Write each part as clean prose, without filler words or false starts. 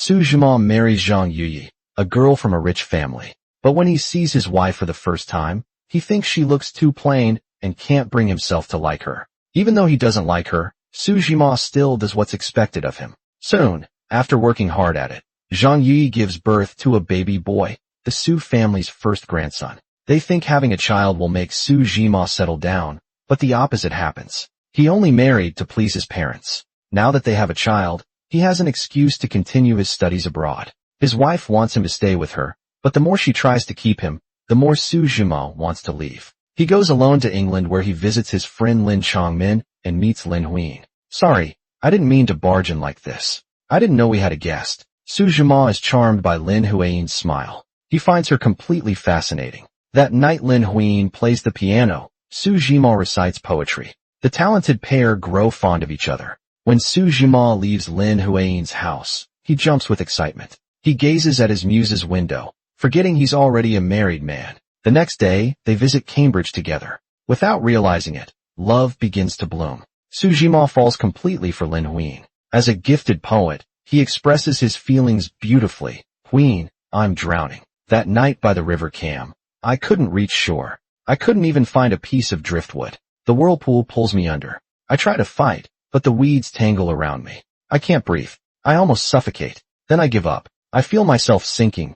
Su Zhima marries Zhang Yuyi, a girl from a rich family. But when he sees his wife for the first time, he thinks she looks too plain and can't bring himself to like her. Even though he doesn't like her, Su Zhima still does what's expected of him. Soon, after working hard at it, Zhang Yuyi gives birth to a baby boy, the Su family's first grandson. They think having a child will make Su Zhima settle down, but the opposite happens. He only married to please his parents. Now that they have a child, he has an excuse to continue his studies abroad. His wife wants him to stay with her, but the more she tries to keep him, the more Su Zhima wants to leave. He goes alone to England where he visits his friend Lu Xiaoman and meets Lin Huiying. Sorry, I didn't mean to barge in like this. I didn't know we had a guest. Su Zhima is charmed by Lin Huiying's smile. He finds her completely fascinating. That night Lin Huiying plays the piano. Su Zhima recites poetry. The talented pair grow fond of each other. When Su Zhima leaves Lin Huiying's house, he jumps with excitement. He gazes at his muse's window, forgetting he's already a married man. The next day, they visit Cambridge together. Without realizing it, love begins to bloom. Su Zhima falls completely for Lin Huiying. As a gifted poet, he expresses his feelings beautifully. Huiying, I'm drowning. That night by the river Cam, I couldn't reach shore. I couldn't even find a piece of driftwood. The whirlpool pulls me under. I try to fight, but the weeds tangle around me. I can't breathe. I almost suffocate. Then I give up. I feel myself sinking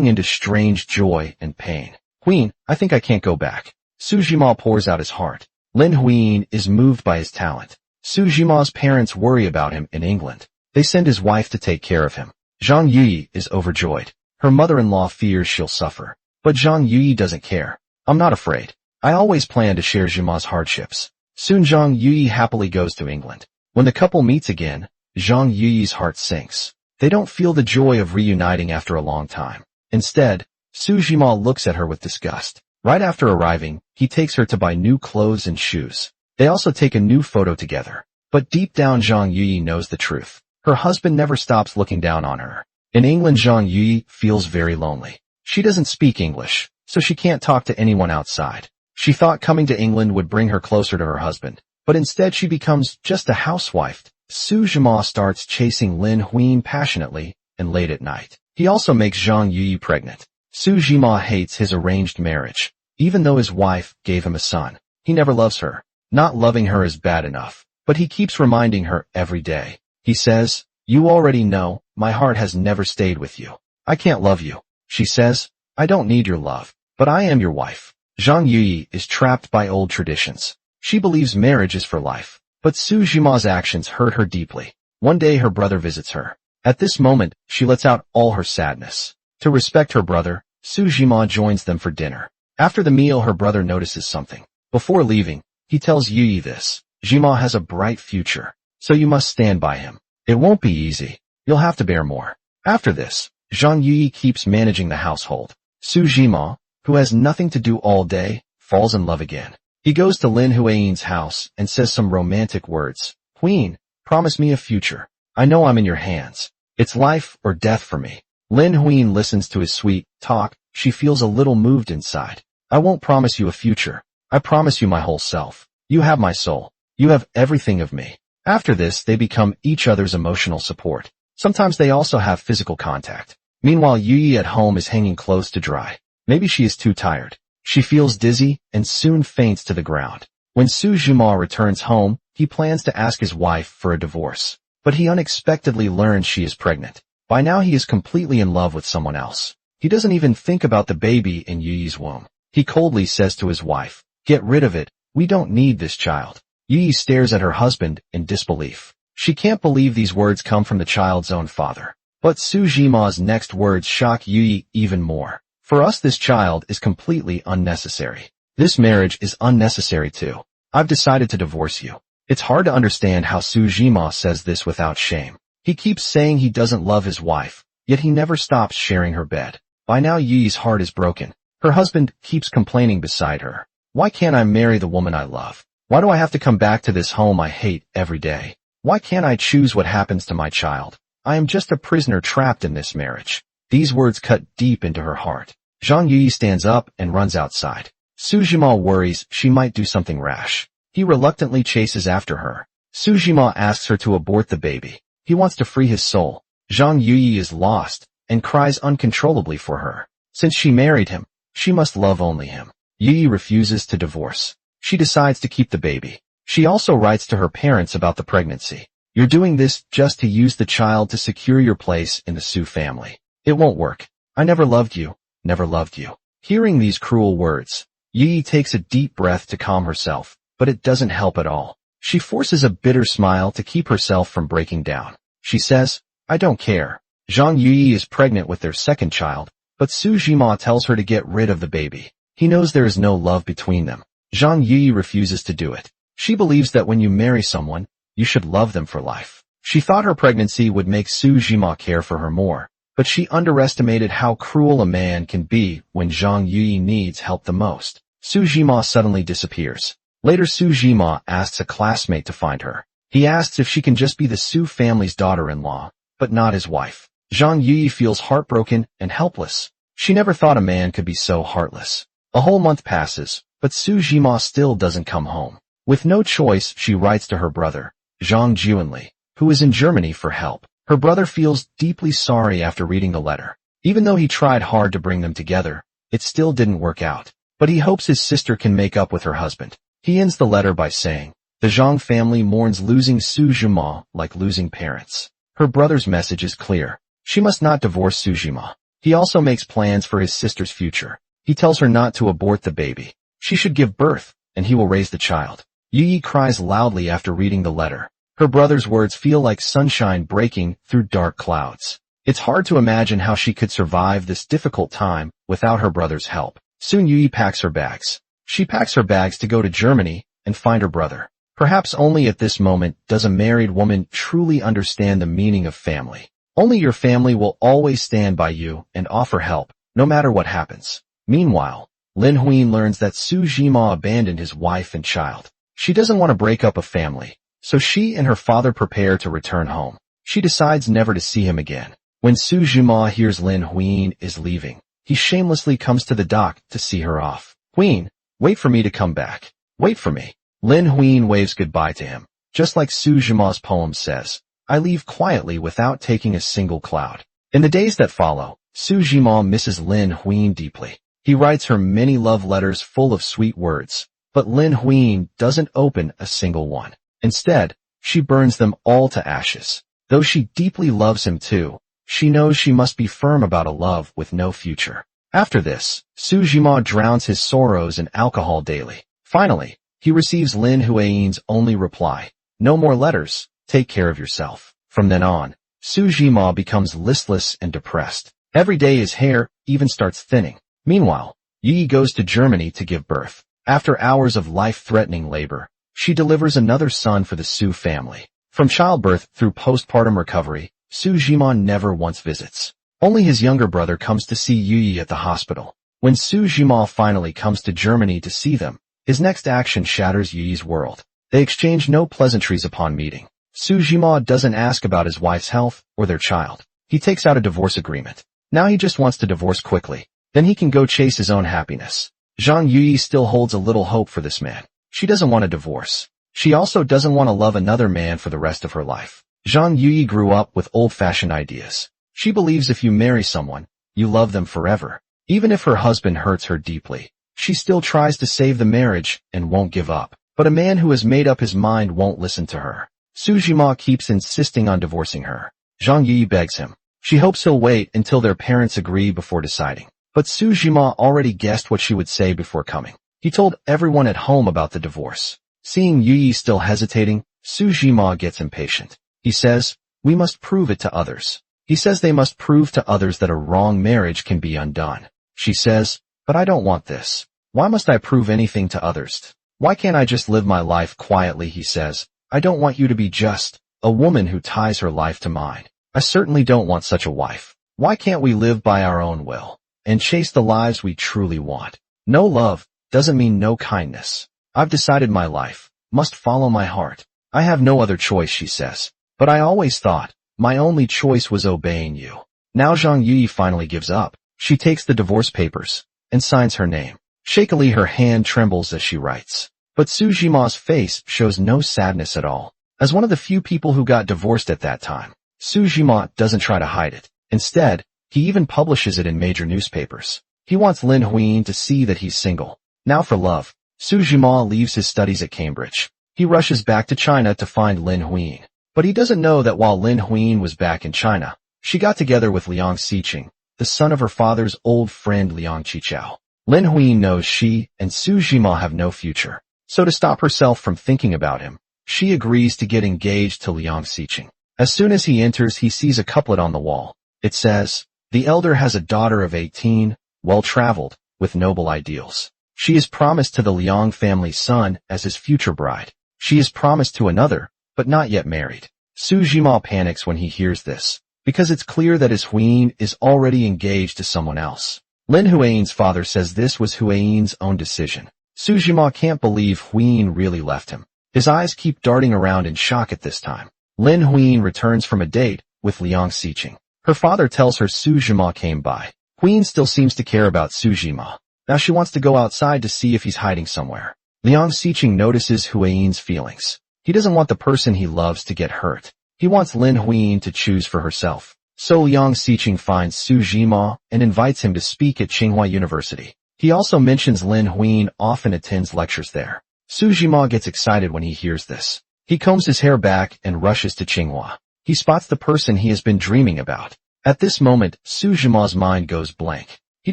into strange joy and pain. Huiying, I think I can't go back. Su Zhima pours out his heart. Lin Huiying is moved by his talent. Su Zhima's parents worry about him in England. They send his wife to take care of him. Zhang Yuyi is overjoyed. Her mother-in-law fears she'll suffer. But Zhang Yuyi doesn't care. I'm not afraid. I always plan to share Zhima's hardships. Soon Zhang Yuyi happily goes to England. When the couple meets again, Zhang Yuyi's heart sinks. They don't feel the joy of reuniting after a long time. Instead, Su Zhima looks at her with disgust. Right after arriving, he takes her to buy new clothes and shoes. They also take a new photo together. But deep down Zhang Yuyi knows the truth. Her husband never stops looking down on her. In England Zhang Yuyi feels very lonely. She doesn't speak English, so she can't talk to anyone outside. She thought coming to England would bring her closer to her husband, but instead she becomes just a housewife. Su Zhima starts chasing Lin Huiying passionately, and late at night. He also makes Zhang Yuyi pregnant. Su Zhima hates his arranged marriage. Even though his wife gave him a son, he never loves her. Not loving her is bad enough, but he keeps reminding her every day. He says, "You already know, my heart has never stayed with you. I can't love you." She says, "I don't need your love, but I am your wife." Zhang Yuyi is trapped by old traditions. She believes marriage is for life, but Su Zhima's actions hurt her deeply. One day her brother visits her. At this moment, she lets out all her sadness. To respect her brother, Su Zhima joins them for dinner. After the meal her brother notices something. Before leaving, he tells Yuyi this. "Zhima has a bright future, so you must stand by him. It won't be easy. You'll have to bear more." After this, Zhang Yuyi keeps managing the household. Su Zhima, who has nothing to do all day, falls in love again. He goes to Lin Huiying's house and says some romantic words. "Huiying, promise me a future. I know I'm in your hands. It's life or death for me." Lin Huiying listens to his sweet talk. She feels a little moved inside. "I won't promise you a future. I promise you my whole self. You have my soul. You have everything of me." After this, they become each other's emotional support. Sometimes they also have physical contact. Meanwhile, Yuyi at home is hanging clothes to dry. Maybe she is too tired. She feels dizzy and soon faints to the ground. When Su Zhima returns home, he plans to ask his wife for a divorce. But he unexpectedly learns she is pregnant. By now he is completely in love with someone else. He doesn't even think about the baby in Yuyi's womb. He coldly says to his wife, "Get rid of it. We don't need this child." Yuyi stares at her husband in disbelief. She can't believe these words come from the child's own father. But Su Zhima's next words shock Yuyi even more. "For us this child is completely unnecessary. This marriage is unnecessary too. I've decided to divorce you." It's hard to understand how Su Zhima says this without shame. He keeps saying he doesn't love his wife, yet he never stops sharing her bed. By now Yuyi's heart is broken. Her husband keeps complaining beside her. "Why can't I marry the woman I love? Why do I have to come back to this home I hate every day? Why can't I choose what happens to my child? I am just a prisoner trapped in this marriage." These words cut deep into her heart. Zhang Yuyi stands up and runs outside. Su Zhima worries she might do something rash. He reluctantly chases after her. Su Zhima asks her to abort the baby. He wants to free his soul. Zhang Yuyi is lost and cries uncontrollably for her. Since she married him, she must love only him. Yuyi refuses to divorce. She decides to keep the baby. She also writes to her parents about the pregnancy. You're doing this just to use the child to secure your place in the Su family. It won't work. I never loved you, never loved you. Hearing these cruel words, Yuyi takes a deep breath to calm herself, but it doesn't help at all. She forces a bitter smile to keep herself from breaking down. She says, I don't care. Zhang Yuyi is pregnant with their second child, but Su Jima tells her to get rid of the baby. He knows there is no love between them. Zhang Yuyi refuses to do it. She believes that when you marry someone, you should love them for life. She thought her pregnancy would make Su Jima care for her more, but she underestimated how cruel a man can be when Zhang Yuyi needs help the most. Su Jima suddenly disappears. Later Su Jima asks a classmate to find her. He asks if she can just be the Su family's daughter-in-law, but not his wife. Zhang Yuyi feels heartbroken and helpless. She never thought a man could be so heartless. A whole month passes, but Su Jima still doesn't come home. With no choice, she writes to her brother, Zhang Juanli, who is in Germany for help. Her brother feels deeply sorry after reading the letter. Even though he tried hard to bring them together, it still didn't work out. But he hopes his sister can make up with her husband. He ends the letter by saying, the Zhang family mourns losing Su Jima like losing parents. Her brother's message is clear. She must not divorce Su Jima. He also makes plans for his sister's future. He tells her not to abort the baby. She should give birth, and he will raise the child. Yuyi cries loudly after reading the letter. Her brother's words feel like sunshine breaking through dark clouds. It's hard to imagine how she could survive this difficult time without her brother's help. Soon Yuyi packs her bags. She packs her bags to go to Germany and find her brother. Perhaps only at this moment does a married woman truly understand the meaning of family. Only your family will always stand by you and offer help, no matter what happens. Meanwhile, Lin Huin learns that Su Jima abandoned his wife and child. She doesn't want to break up a family, so she and her father prepare to return home. She decides never to see him again. When Su Jima hears Lin Huin is leaving, he shamelessly comes to the dock to see her off. Huin, wait for me to come back. Wait for me. Lin Huin waves goodbye to him. Just like Su Jima's poem says, I leave quietly without taking a single cloud. In the days that follow, Su Jima misses Lin Huin deeply. He writes her many love letters full of sweet words, but Lin Huin doesn't open a single one. Instead, she burns them all to ashes. Though she deeply loves him too, she knows she must be firm about a love with no future. After this, Su Jima drowns his sorrows in alcohol daily. Finally, he receives Lin Huin's only reply, no more letters, take care of yourself. From then on, Su Jima becomes listless and depressed. Every day his hair even starts thinning. Meanwhile, Yi goes to Germany to give birth. After hours of life-threatening labor, she delivers another son for the Su family. From childbirth through postpartum recovery, Su Jima never once visits. Only his younger brother comes to see Yi at the hospital. When Su Jima finally comes to Germany to see them, his next action shatters Yi's world. They exchange no pleasantries upon meeting. Su Jima doesn't ask about his wife's health or their child. He takes out a divorce agreement. Now he just wants to divorce quickly. Then he can go chase his own happiness. Zhang Yuyi still holds a little hope for this man. She doesn't want a divorce. She also doesn't want to love another man for the rest of her life. Zhang Yuyi grew up with old-fashioned ideas. She believes if you marry someone, you love them forever. Even if her husband hurts her deeply, she still tries to save the marriage and won't give up. But a man who has made up his mind won't listen to her. Su Jima keeps insisting on divorcing her. Zhang Yuyi begs him. She hopes he'll wait until their parents agree before deciding. But Su Jima already guessed what she would say before coming. He told everyone at home about the divorce. Seeing Yi still hesitating, Su Jima gets impatient. He says, we must prove it to others. He says they must prove to others that a wrong marriage can be undone. She says, but I don't want this. Why must I prove anything to others? Why can't I just live my life quietly? He says, I don't want you to be just a woman who ties her life to mine. I certainly don't want such a wife. Why can't we live by our own will and chase the lives we truly want? No love doesn't mean no kindness. I've decided my life must follow my heart. I have no other choice, she says. But I always thought my only choice was obeying you. Now Zhang Yuyi finally gives up. She takes the divorce papers and signs her name. Shakily her hand trembles as she writes. But Su Jima's face shows no sadness at all. As one of the few people who got divorced at that time, Su Zhima doesn't try to hide it. Instead, he even publishes it in major newspapers. He wants Lin Huiying to see that he's single. Now for love. Su Zhima leaves his studies at Cambridge. He rushes back to China to find Lin Huiying. But he doesn't know that while Lin Huiying was back in China, she got together with Liang Xiqing, the son of her father's old friend Liang Qichao. Lin Huiying knows she and Su Zhima have no future. So to stop herself from thinking about him, she agrees to get engaged to Liang Xiqing. As soon as he enters, he sees a couplet on the wall. It says, "The elder has a daughter of 18, well-traveled, with noble ideals. She is promised to the Liang family's son as his future bride. She is promised to another, but not yet married." Su Zhima panics when he hears this, because it's clear that his Huiying is already engaged to someone else. Lin Huiying's father says this was Huiying's own decision. Su Zhima can't believe Huiying really left him. His eyes keep darting around in shock at this time. Lin Huiying returns from a date with Liang Xiqing. Her father tells her Su Zhima came by. Huiying still seems to care about Su Zhima. Now she wants to go outside to see if he's hiding somewhere. Liang Xiqing notices Huiying's feelings. He doesn't want the person he loves to get hurt. He wants Lin Huiying to choose for herself. So Liang Xiqing finds Su Zhima and invites him to speak at Tsinghua University. He also mentions Lin Huiying often attends lectures there. Su Zhima gets excited when he hears this. He combs his hair back and rushes to Tsinghua. He spots the person he has been dreaming about. At this moment, Su Zhima's mind goes blank. He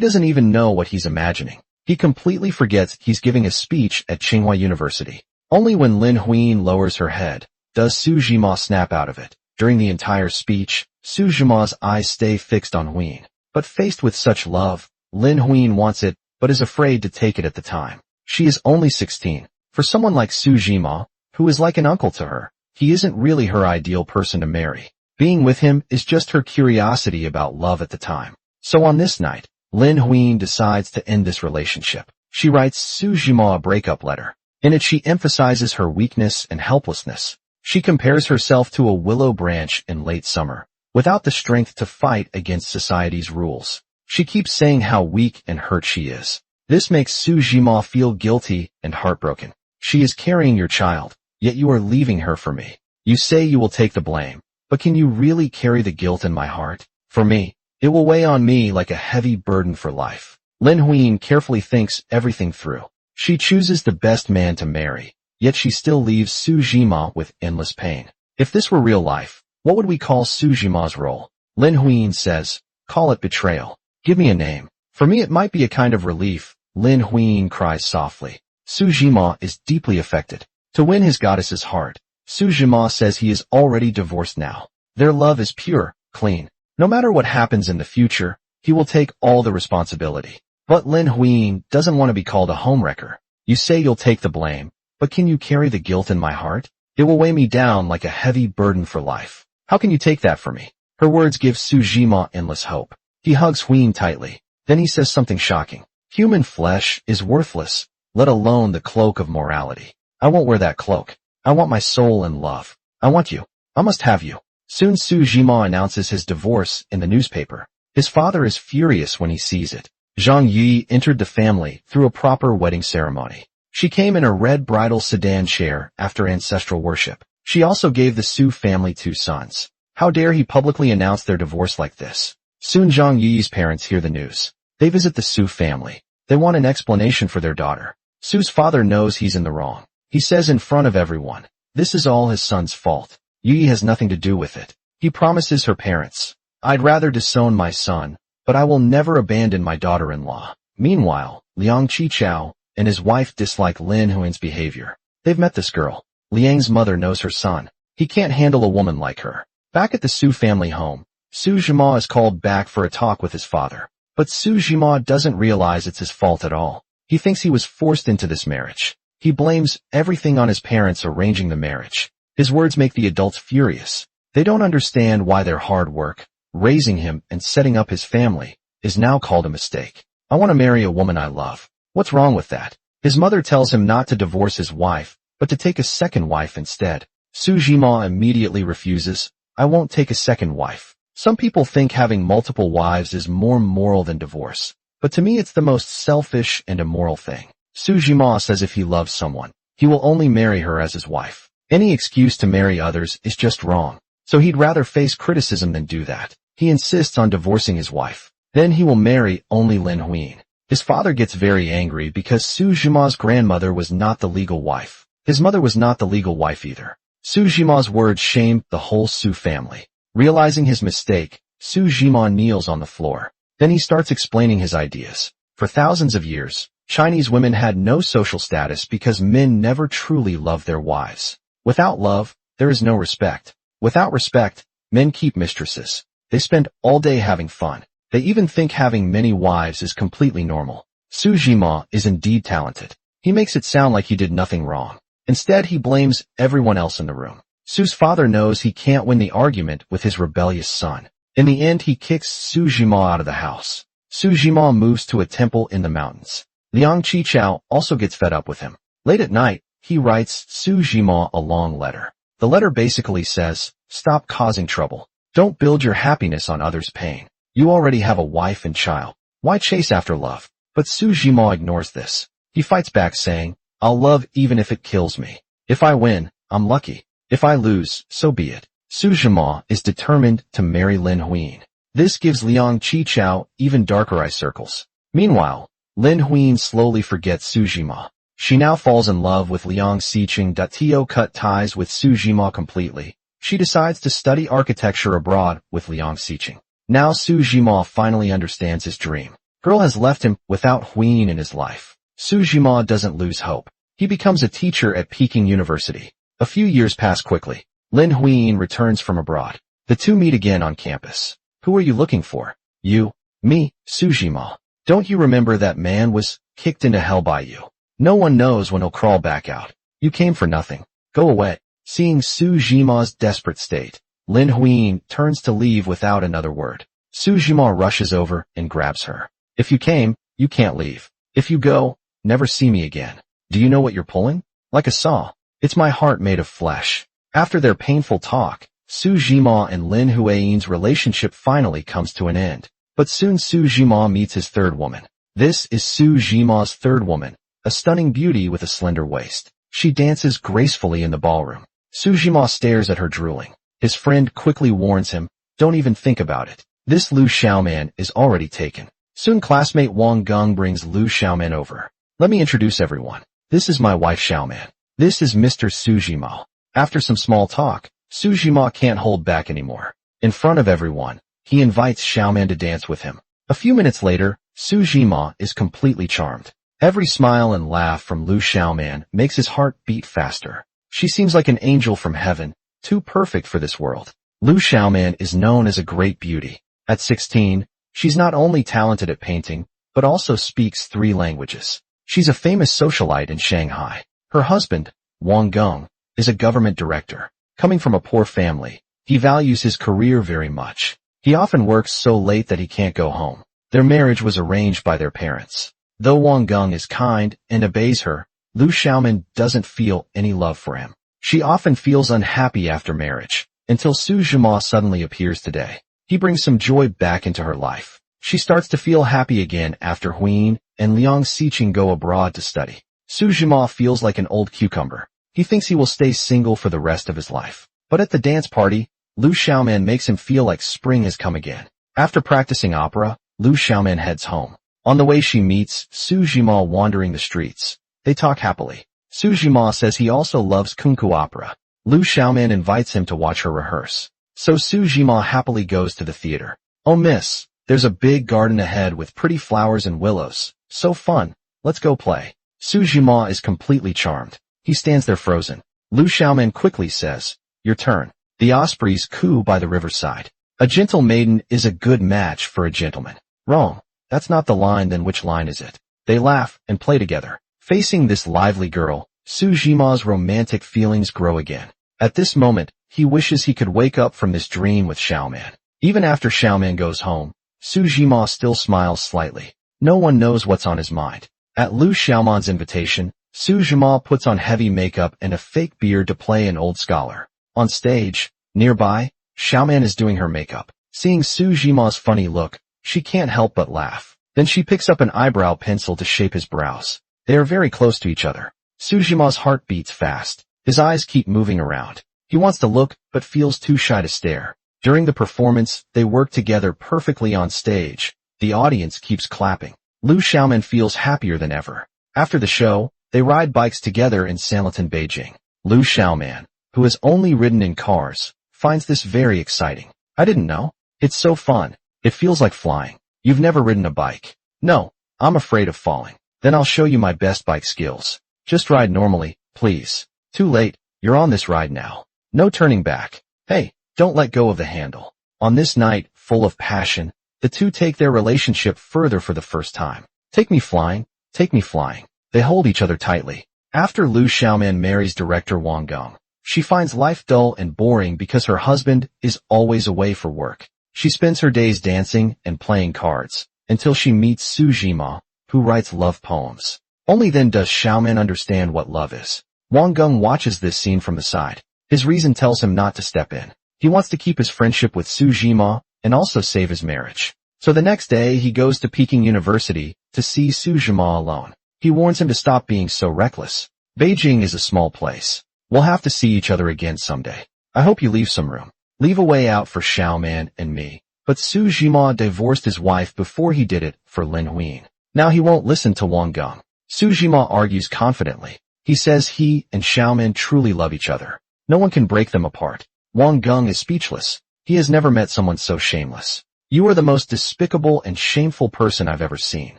doesn't even know what he's imagining. He completely forgets he's giving a speech at Tsinghua University. Only when Lin Huiying lowers her head does Su Zhima snap out of it. During the entire speech, Su Zhima's eyes stay fixed on Huiying. But faced with such love, Lin Huiying wants it, but is afraid to take it at the time. She is only 16. For someone like Su Zhima, who is like an uncle to her, he isn't really her ideal person to marry. Being with him is just her curiosity about love at the time. So on this night, Lin Huiying decides to end this relationship. She writes Su Zhima a breakup letter. In it she emphasizes her weakness and helplessness. She compares herself to a willow branch in late summer, without the strength to fight against society's rules. She keeps saying how weak and hurt she is. This makes Su Zhima feel guilty and heartbroken. She is carrying your child, yet you are leaving her for me. You say you will take the blame, but can you really carry the guilt in my heart? For me, it will weigh on me like a heavy burden for life. Lin Huiying carefully thinks everything through. She chooses the best man to marry, yet she still leaves Su Zhima with endless pain. If this were real life, what would we call Su Zhima's role? Lin Huiying says, call it betrayal. Give me a name. For me it might be a kind of relief. Lin Huiying cries softly. Su Zhima is deeply affected. To win his goddess's heart, Su Zhima says he is already divorced now. Their love is pure, clean. No matter what happens in the future, he will take all the responsibility. But Lin Huiying doesn't want to be called a homewrecker. You say you'll take the blame, but can you carry the guilt in my heart? It will weigh me down like a heavy burden for life. How can you take that from me? Her words give Su Zhima endless hope. He hugs Huiying tightly. Then he says something shocking. Human flesh is worthless, let alone the cloak of morality. I won't wear that cloak. I want my soul and love. I want you. I must have you. Soon Su Zhima announces his divorce in the newspaper. His father is furious when he sees it. Zhang Yi entered the family through a proper wedding ceremony. She came in a red bridal sedan chair after ancestral worship. She also gave the Su family 2 sons. How dare he publicly announce their divorce like this? Soon Zhang Yi's parents hear the news. They visit the Su family. They want an explanation for their daughter. Su's father knows he's in the wrong. He says in front of everyone, this is all his son's fault. Yi has nothing to do with it. He promises her parents, I'd rather disown my son, but I will never abandon my daughter-in-law. Meanwhile, Liang Qichao and his wife dislike Lin Huiying's behavior. They've met this girl. Liang's mother knows her son. He can't handle a woman like her. Back at the Su family home, Su Zhima is called back for a talk with his father. But Su Zhima doesn't realize it's his fault at all. He thinks he was forced into this marriage. He blames everything on his parents arranging the marriage. His words make the adults furious. They don't understand why their hard work, raising him and setting up his family, is now called a mistake. I want to marry a woman I love. What's wrong with that? His mother tells him not to divorce his wife, but to take a second wife instead. Su Zhima immediately refuses. I won't take a second wife. Some people think having multiple wives is more moral than divorce, but to me it's the most selfish and immoral thing. Su Zhima says if he loves someone, he will only marry her as his wife. Any excuse to marry others is just wrong. so he'd rather face criticism than do that. He insists on divorcing his wife. Then he will marry only Lin Huiying. His father gets very angry because Su Zhima's grandmother was not the legal wife. His mother was not the legal wife either. Su Zhima's words shamed the whole Su family. Realizing his mistake, Su Zhima kneels on the floor. Then he starts explaining his ideas. For thousands of years, Chinese women had no social status because men never truly loved their wives. Without love, there is no respect. Without respect, men keep mistresses. They spend all day having fun. They even think having many wives is completely normal. Su Zhima is indeed talented. He makes it sound like he did nothing wrong. Instead, he blames everyone else in the room. Su's father knows he can't win the argument with his rebellious son. In the end, he kicks Su Zhima out of the house. Su Zhima moves to a temple in the mountains. Liang Qichao also gets fed up with him. Late at night, he writes Su Zhima a long letter. The letter basically says, "Stop causing trouble. Don't build your happiness on others' pain. You already have a wife and child. Why chase after love?" But Su Zhima ignores this. He fights back saying, "I'll love even if it kills me. If I win, I'm lucky. If I lose, so be it." Su Zhima is determined to marry Lin Huiying. This gives Liang Qichao even darker eye circles. Meanwhile, Lin Huiying slowly forgets Su Zhima. She now falls in love with Liang Xiqing. Tio cut ties with Su Zhima completely. She decides to study architecture abroad with Liang Xiqing. Now Su Zhima finally understands his dream. Girl has left him without Huiying in his life. Su Zhima doesn't lose hope. He becomes a teacher at Peking University. A few years pass quickly. Lin Huiying returns from abroad. The two meet again on campus. "Who are you looking for?" "You." "Me, Su Zhima. Don't you remember that man was kicked into hell by you? No one knows when he'll crawl back out. You came for nothing. Go away." Seeing Su Zhima's desperate state, Lin Huiying turns to leave without another word. Su Zhima rushes over and grabs her. "If you came, you can't leave. If you go, never see me again. Do you know what you're pulling? Like a saw. It's my heart made of flesh." After their painful talk, Su Zhima and Lin Huiying's relationship finally comes to an end. But soon Su Zhima meets his third woman. This is Su Zhima's third woman, a stunning beauty with a slender waist. She dances gracefully in the ballroom. Su Zhima stares at her drooling. His friend quickly warns him, "Don't even think about it. This Lu Xiaoman is already taken." Soon classmate Wang Geng brings Lu Xiaoman over. "Let me introduce everyone. This is my wife Xiaoman. This is Mr. Su Zhima." After some small talk, Su Zhima can't hold back anymore. In front of everyone, he invites Xiaoman to dance with him. A few minutes later, Su Zhima is completely charmed. Every smile and laugh from Lu Xiaoman makes his heart beat faster. She seems like an angel from heaven, too perfect for this world. Lu Xiaoman is known as a great beauty. At 16, she's not only talented at painting, but also speaks 3 languages. She's a famous socialite in Shanghai. Her husband, Wang Geng, is a government director. Coming from a poor family, he values his career very much. He often works so late that he can't go home. Their marriage was arranged by their parents. Though Wang Geng is kind and obeys her, Lu Xiaoman doesn't feel any love for him. She often feels unhappy after marriage, until Su Zhima suddenly appears today. He brings some joy back into her life. She starts to feel happy again after Huiying and Liang Xiqing go abroad to study. Su Zhima feels like an old cucumber. He thinks he will stay single for the rest of his life. But at the dance party, Lu Xiaoman makes him feel like spring has come again. After practicing opera, Lu Xiaoman heads home. On the way she meets Su Zhima wandering the streets. They talk happily. Su Zhima says he also loves kung fu opera. Lu Xiaoman invites him to watch her rehearse. So Su Zhima happily goes to the theater. "Oh miss, there's a big garden ahead with pretty flowers and willows. So fun. Let's go play." Su Zhima is completely charmed. He stands there frozen. Lu Xiaoman quickly says, "Your turn." The ospreys coo by the riverside. "A gentle maiden is a good match for a gentleman." Wrong. That's not the line, then which line is it? They laugh and play together. Facing this lively girl, Su Zhima's romantic feelings grow again. At this moment, he wishes he could wake up from this dream with Xiaoman. Even after Xiaoman goes home, Su Zhima still smiles slightly. No one knows what's on his mind. At Lu Xiaoman's invitation, Su Zhima puts on heavy makeup and a fake beard to play an old scholar. On stage, nearby, Xiaoman is doing her makeup. Seeing Su Zhima's funny look, she can't help but laugh. Then she picks up an eyebrow pencil to shape his brows. They are very close to each other. Su Zhima's heart beats fast. His eyes keep moving around. He wants to look, but feels too shy to stare. During the performance, they work together perfectly on stage. The audience keeps clapping. Lu Xiaoman feels happier than ever. After the show, they ride bikes together in Sanlitun, Beijing. Lu Xiaoman, who has only ridden in cars, finds this very exciting. I didn't know. It's so fun. It feels like flying. You've never ridden a bike? No, I'm afraid of falling. Then I'll show you my best bike skills. Just ride normally, please. Too late, you're on this ride now. No turning back. Hey, don't let go of the handle. On this night, full of passion, the two take their relationship further for the first time. Take me flying, take me flying. They hold each other tightly. After Lu Xiaoman marries director Wang Gong, she finds life dull and boring because her husband is always away for work. She spends her days dancing and playing cards, until she meets Su Jima, who writes love poems. Only then does Xiaoman understand what love is. Wang Gong watches this scene from the side. His reason tells him not to step in. He wants to keep his friendship with Su Jima and also save his marriage. So the next day he goes to Peking University to see Su Jima alone. He warns him to stop being so reckless. Beijing is a small place. We'll have to see each other again someday. I hope you leave some room. Leave a way out for Xiaoman and me. But Su Jima divorced his wife before he did it for Lin Huin. Now he won't listen to Wang Gong. Su Jima argues confidently. He says he and Xiaoman truly love each other. No one can break them apart. Wang Gong is speechless. He has never met someone so shameless. You are the most despicable and shameful person I've ever seen.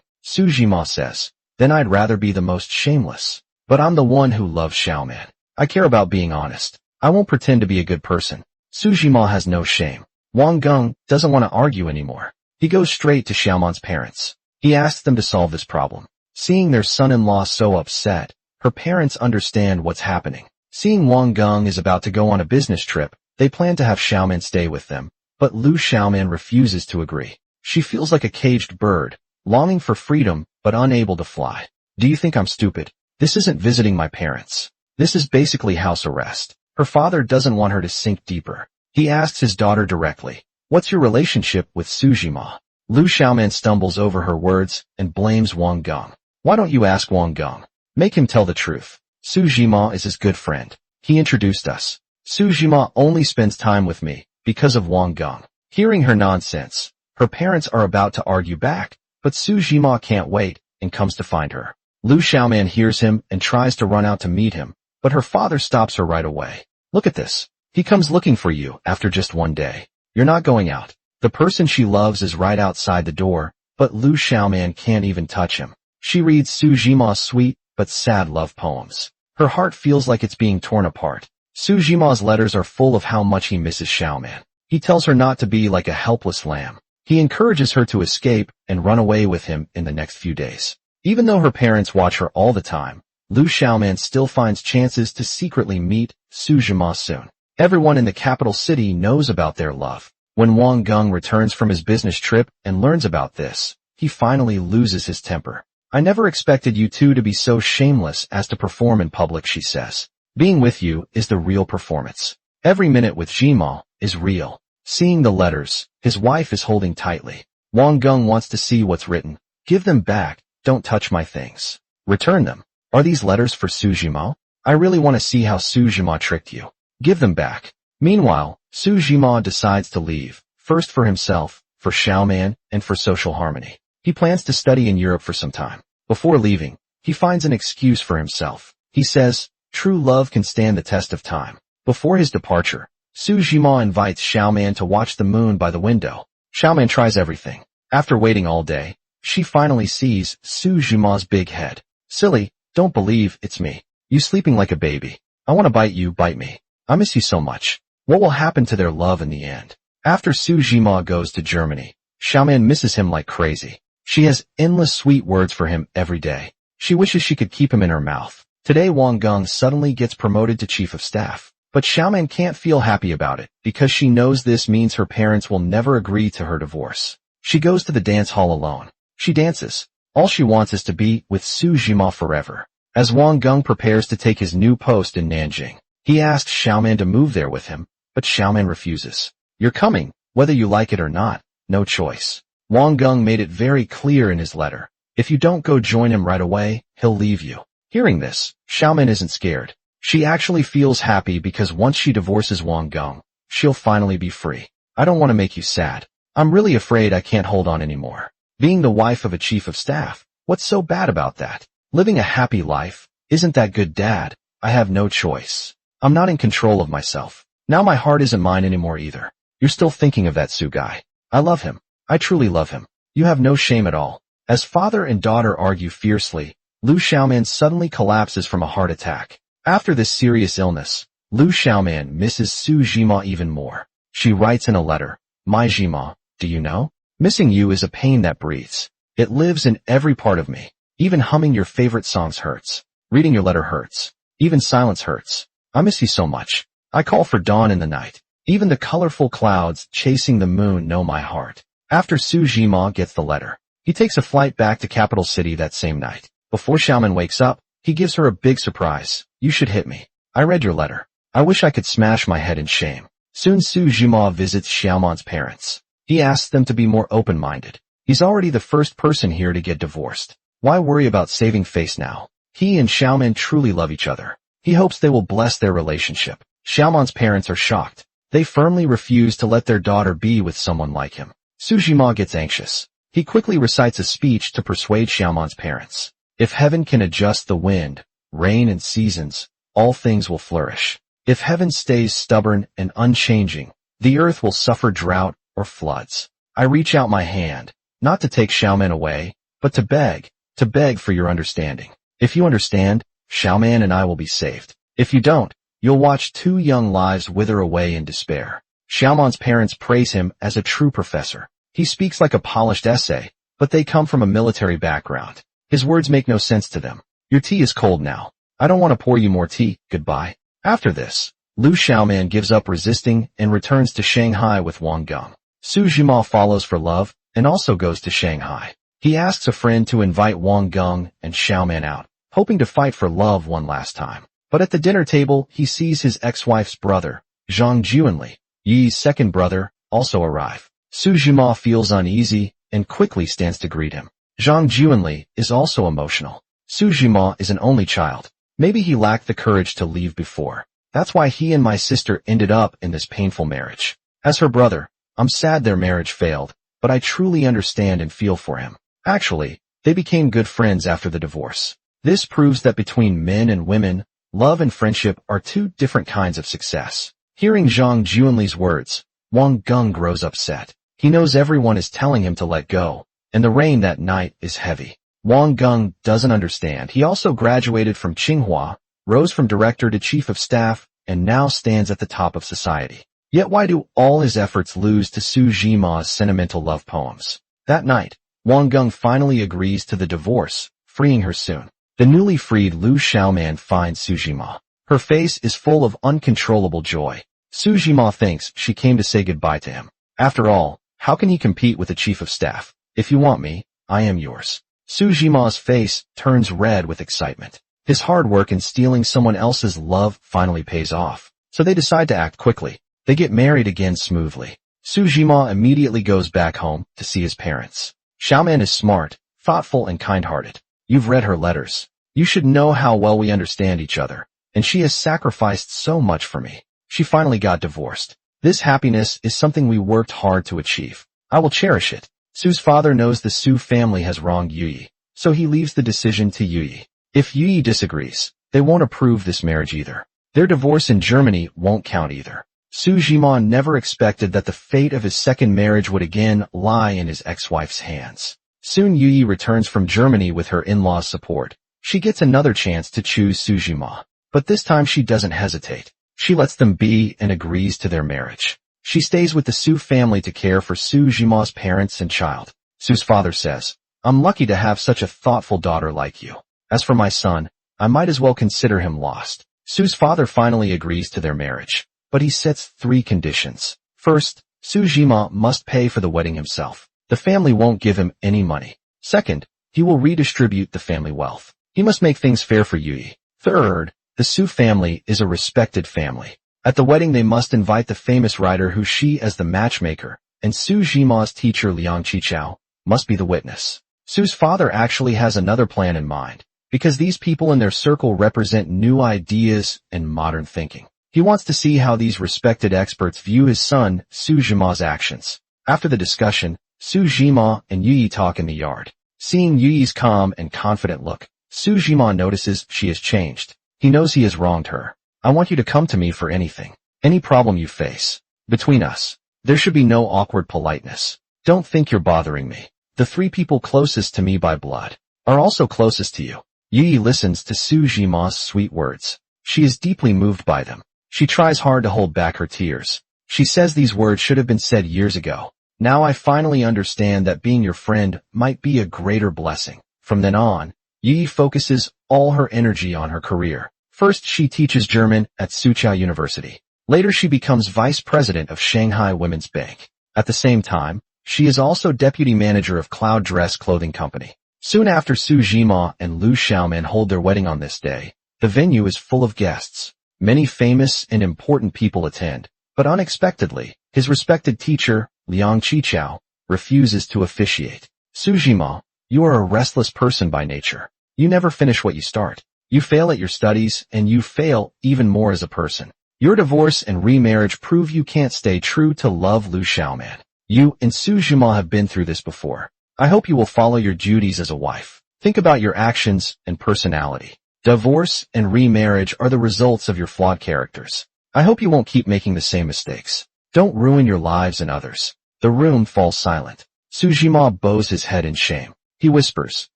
Su Jima says. Then I'd rather be the most shameless. But I'm the one who loves Xiaoman. I care about being honest. I won't pretend to be a good person. Su Jima has no shame. Wang Gong doesn't want to argue anymore. He goes straight to Xiaoman's parents. He asks them to solve this problem. Seeing their son-in-law so upset, her parents understand what's happening. Seeing Wang Gong is about to go on a business trip, they plan to have Xiaoman stay with them, but Lu Xiaoman refuses to agree. She feels like a caged bird, longing for freedom but unable to fly. Do you think I'm stupid? This isn't visiting my parents. This is basically house arrest. Her father doesn't want her to sink deeper. He asks his daughter directly, what's your relationship with Su Jima? Lu Xiaoman stumbles over her words and blames Wang Gong. Why don't you ask Wang Gong? Make him tell the truth. Su Jima is his good friend. He introduced us. Su Jima only spends time with me because of Wang Gong. Hearing her nonsense, her parents are about to argue back, but Su Jima can't wait and comes to find her. Lu Xiaoman hears him and tries to run out to meet him, but her father stops her right away. Look at this. He comes looking for you after just one day. You're not going out. The person she loves is right outside the door, but Lu Xiaoman can't even touch him. She reads Su Jima's sweet but sad love poems. Her heart feels like it's being torn apart. Su Jima's letters are full of how much he misses Xiaoman. He tells her not to be like a helpless lamb. He encourages her to escape and run away with him in the next few days. Even though her parents watch her all the time, Lu Xiaoman still finds chances to secretly meet Su Jima soon. Everyone in the capital city knows about their love. When Wang Gong returns from his business trip and learns about this, he finally loses his temper. I never expected you two to be so shameless as to perform in public, she says. Being with you is the real performance. Every minute with Jima is real. Seeing the letters, his wife is holding tightly. Wang Gong wants to see what's written. Give them back. Don't touch my things. Return them. Are these letters for Su Jima? I really want to see how Su Jima tricked you. Give them back. Meanwhile, Su Jima decides to leave, first for himself, for Xiaoman, and for social harmony. He plans to study in Europe for some time. Before leaving, he finds an excuse for himself. He says, true love can stand the test of time. Before his departure, Su Jima invites Xiaoman to watch the moon by the window. Xiaoman tries everything. After waiting all day, she finally sees Su Jima's big head. Silly, don't believe it's me. You sleeping like a baby. I want to bite you, bite me. I miss you so much. What will happen to their love in the end? After Su Jima goes to Germany, Xiaoman misses him like crazy. She has endless sweet words for him every day. She wishes she could keep him in her mouth. Today Wang Gong suddenly gets promoted to chief of staff. But Xiaoman can't feel happy about it, because she knows this means her parents will never agree to her divorce. She goes to the dance hall alone. She dances. All she wants is to be with Su Jima forever. As Wang Gong prepares to take his new post in Nanjing, he asks Xiaoman to move there with him, but Xiaoman refuses. You're coming, whether you like it or not, no choice. Wang Gong made it very clear in his letter. If you don't go join him right away, he'll leave you. Hearing this, Xiaoman isn't scared. She actually feels happy because once she divorces Wang Geng, she'll finally be free. I don't want to make you sad. I'm really afraid I can't hold on anymore. Being the wife of a chief of staff, what's so bad about that? Living a happy life, isn't that good, Dad? I have no choice. I'm not in control of myself. Now my heart isn't mine anymore either. You're still thinking of that Su guy. I love him. I truly love him. You have no shame at all. As father and daughter argue fiercely, Lu Xiaoman suddenly collapses from a heart attack. After this serious illness, Lu Xiaoman misses Su Jima even more. She writes in a letter, "My Jima, do you know? Missing you is a pain that breathes. It lives in every part of me. Even humming your favorite songs hurts. Reading your letter hurts. Even silence hurts. I miss you so much. I call for dawn in the night. Even the colorful clouds chasing the moon know my heart." After Su Jima gets the letter, he takes a flight back to capital city that same night. Before Xiaoman wakes up, he gives her a big surprise. "You should hit me. I read your letter. I wish I could smash my head in shame." Soon Su Jima visits Xiaoman's parents. He asks them to be more open-minded. He's already the first person here to get divorced. Why worry about saving face now? He and Xiaoman truly love each other. He hopes they will bless their relationship. Xiaoman's parents are shocked. They firmly refuse to let their daughter be with someone like him. Su Jima gets anxious. He quickly recites a speech to persuade Xiaoman's parents. If heaven can adjust the wind, rain and seasons, all things will flourish. If heaven stays stubborn and unchanging, the earth will suffer drought or floods. I reach out my hand, not to take Xiaoman away, but to beg for your understanding. If you understand, Xiaoman and I will be saved. If you don't, you'll watch 2 young lives wither away in despair. Xiaoman's parents praise him as a true professor. He speaks like a polished essay, but they come from a military background. His words make no sense to them. Your tea is cold now. I don't want to pour you more tea, goodbye. After this, Lu Xiaoman gives up resisting and returns to Shanghai with Wang Geng. Su Jima follows for love and also goes to Shanghai. He asks a friend to invite Wang Geng and Xiaoman out, hoping to fight for love one last time. But at the dinner table, he sees his ex-wife's brother, Zhang Juanli, Yi's second brother, also arrive. Su Jima feels uneasy and quickly stands to greet him. Zhang Juanli is also emotional. Su Jima is an only child. Maybe he lacked the courage to leave before. That's why he and my sister ended up in this painful marriage. As her brother, I'm sad their marriage failed, but I truly understand and feel for him. Actually, they became good friends after the divorce. This proves that between men and women, love and friendship are 2 different kinds of success. Hearing Zhang Juanli's words, Wang Geng grows upset. He knows everyone is telling him to let go, and the rain that night is heavy. Wang Geng doesn't understand. He also graduated from Tsinghua, rose from director to chief of staff, and now stands at the top of society. Yet why do all his efforts lose to Su Jima's sentimental love poems? That night, Wang Geng finally agrees to the divorce, freeing her soon. The newly freed Lu Xiaoman finds Su Jima. Her face is full of uncontrollable joy. Su Jima thinks she came to say goodbye to him. After all, how can he compete with a chief of staff? If you want me, I am yours. Su Jima's face turns red with excitement. His hard work in stealing someone else's love finally pays off. So they decide to act quickly. They get married again smoothly. Su Jima immediately goes back home to see his parents. Xiaoman is smart, thoughtful, and kind-hearted. You've read her letters. You should know how well we understand each other, and she has sacrificed so much for me. She finally got divorced. This happiness is something we worked hard to achieve. I will cherish it. Su's father knows the Su family has wronged Yuyi, so he leaves the decision to Yuyi. If Yuyi disagrees, they won't approve this marriage either. Their divorce in Germany won't count either. Su Jima never expected that the fate of his second marriage would again lie in his ex-wife's hands. Soon Yuyi returns from Germany with her in-laws' support. She gets another chance to choose Su Jima, but this time she doesn't hesitate. She lets them be and agrees to their marriage. She stays with the Su family to care for Su Jima's parents and child. Su's father says, "I'm lucky to have such a thoughtful daughter like you. As for my son, I might as well consider him lost." Su's father finally agrees to their marriage, but he sets 3 conditions. First, Su Jima must pay for the wedding himself. The family won't give him any money. Second, he will redistribute the family wealth. He must make things fair for Yuyi. Third, the Su family is a respected family. At the wedding they must invite the famous writer Hu Shi as the matchmaker, and Su Jima's teacher Liang Qichao must be the witness. Su's father actually has another plan in mind. because these people in their circle represent new ideas and modern thinking. He wants to see how these respected experts view his son, Su Jima's actions. After the discussion, Su Jima and Yu Yi talk in the yard. Seeing Yu Yi's calm and confident look, Su Jima notices she has changed. He knows he has wronged her. I want you to come to me for anything. Any problem you face. Between us, there should be no awkward politeness. Don't think you're bothering me. The three people closest to me by blood are also closest to you. Yu Yi listens to Su Jima's sweet words. She is deeply moved by them. She tries hard to hold back her tears. She says these words should have been said years ago. Now I finally understand that being your friend might be a greater blessing. From then on, Yu Yi focuses all her energy on her career. First, she teaches German at Soochow University. Later, she becomes vice president of Shanghai Women's Bank. At the same time, she is also deputy manager of Cloud Dress Clothing Company. Soon after Su Jima and Lu Xiaoman hold their wedding on this day, the venue is full of guests. Many famous and important people attend, but unexpectedly, his respected teacher, Liang Qichao, refuses to officiate. Su Jima, you are a restless person by nature. You never finish what you start. You fail at your studies, and you fail even more as a person. Your divorce and remarriage prove you can't stay true to love Lu Xiaoman. You and Su Jima have been through this before. I hope you will follow your duties as a wife. Think about your actions and personality. Divorce and remarriage are the results of your flawed characters. I hope you won't keep making the same mistakes. Don't ruin your lives and others. The room falls silent. Su Jima bows his head in shame. He whispers,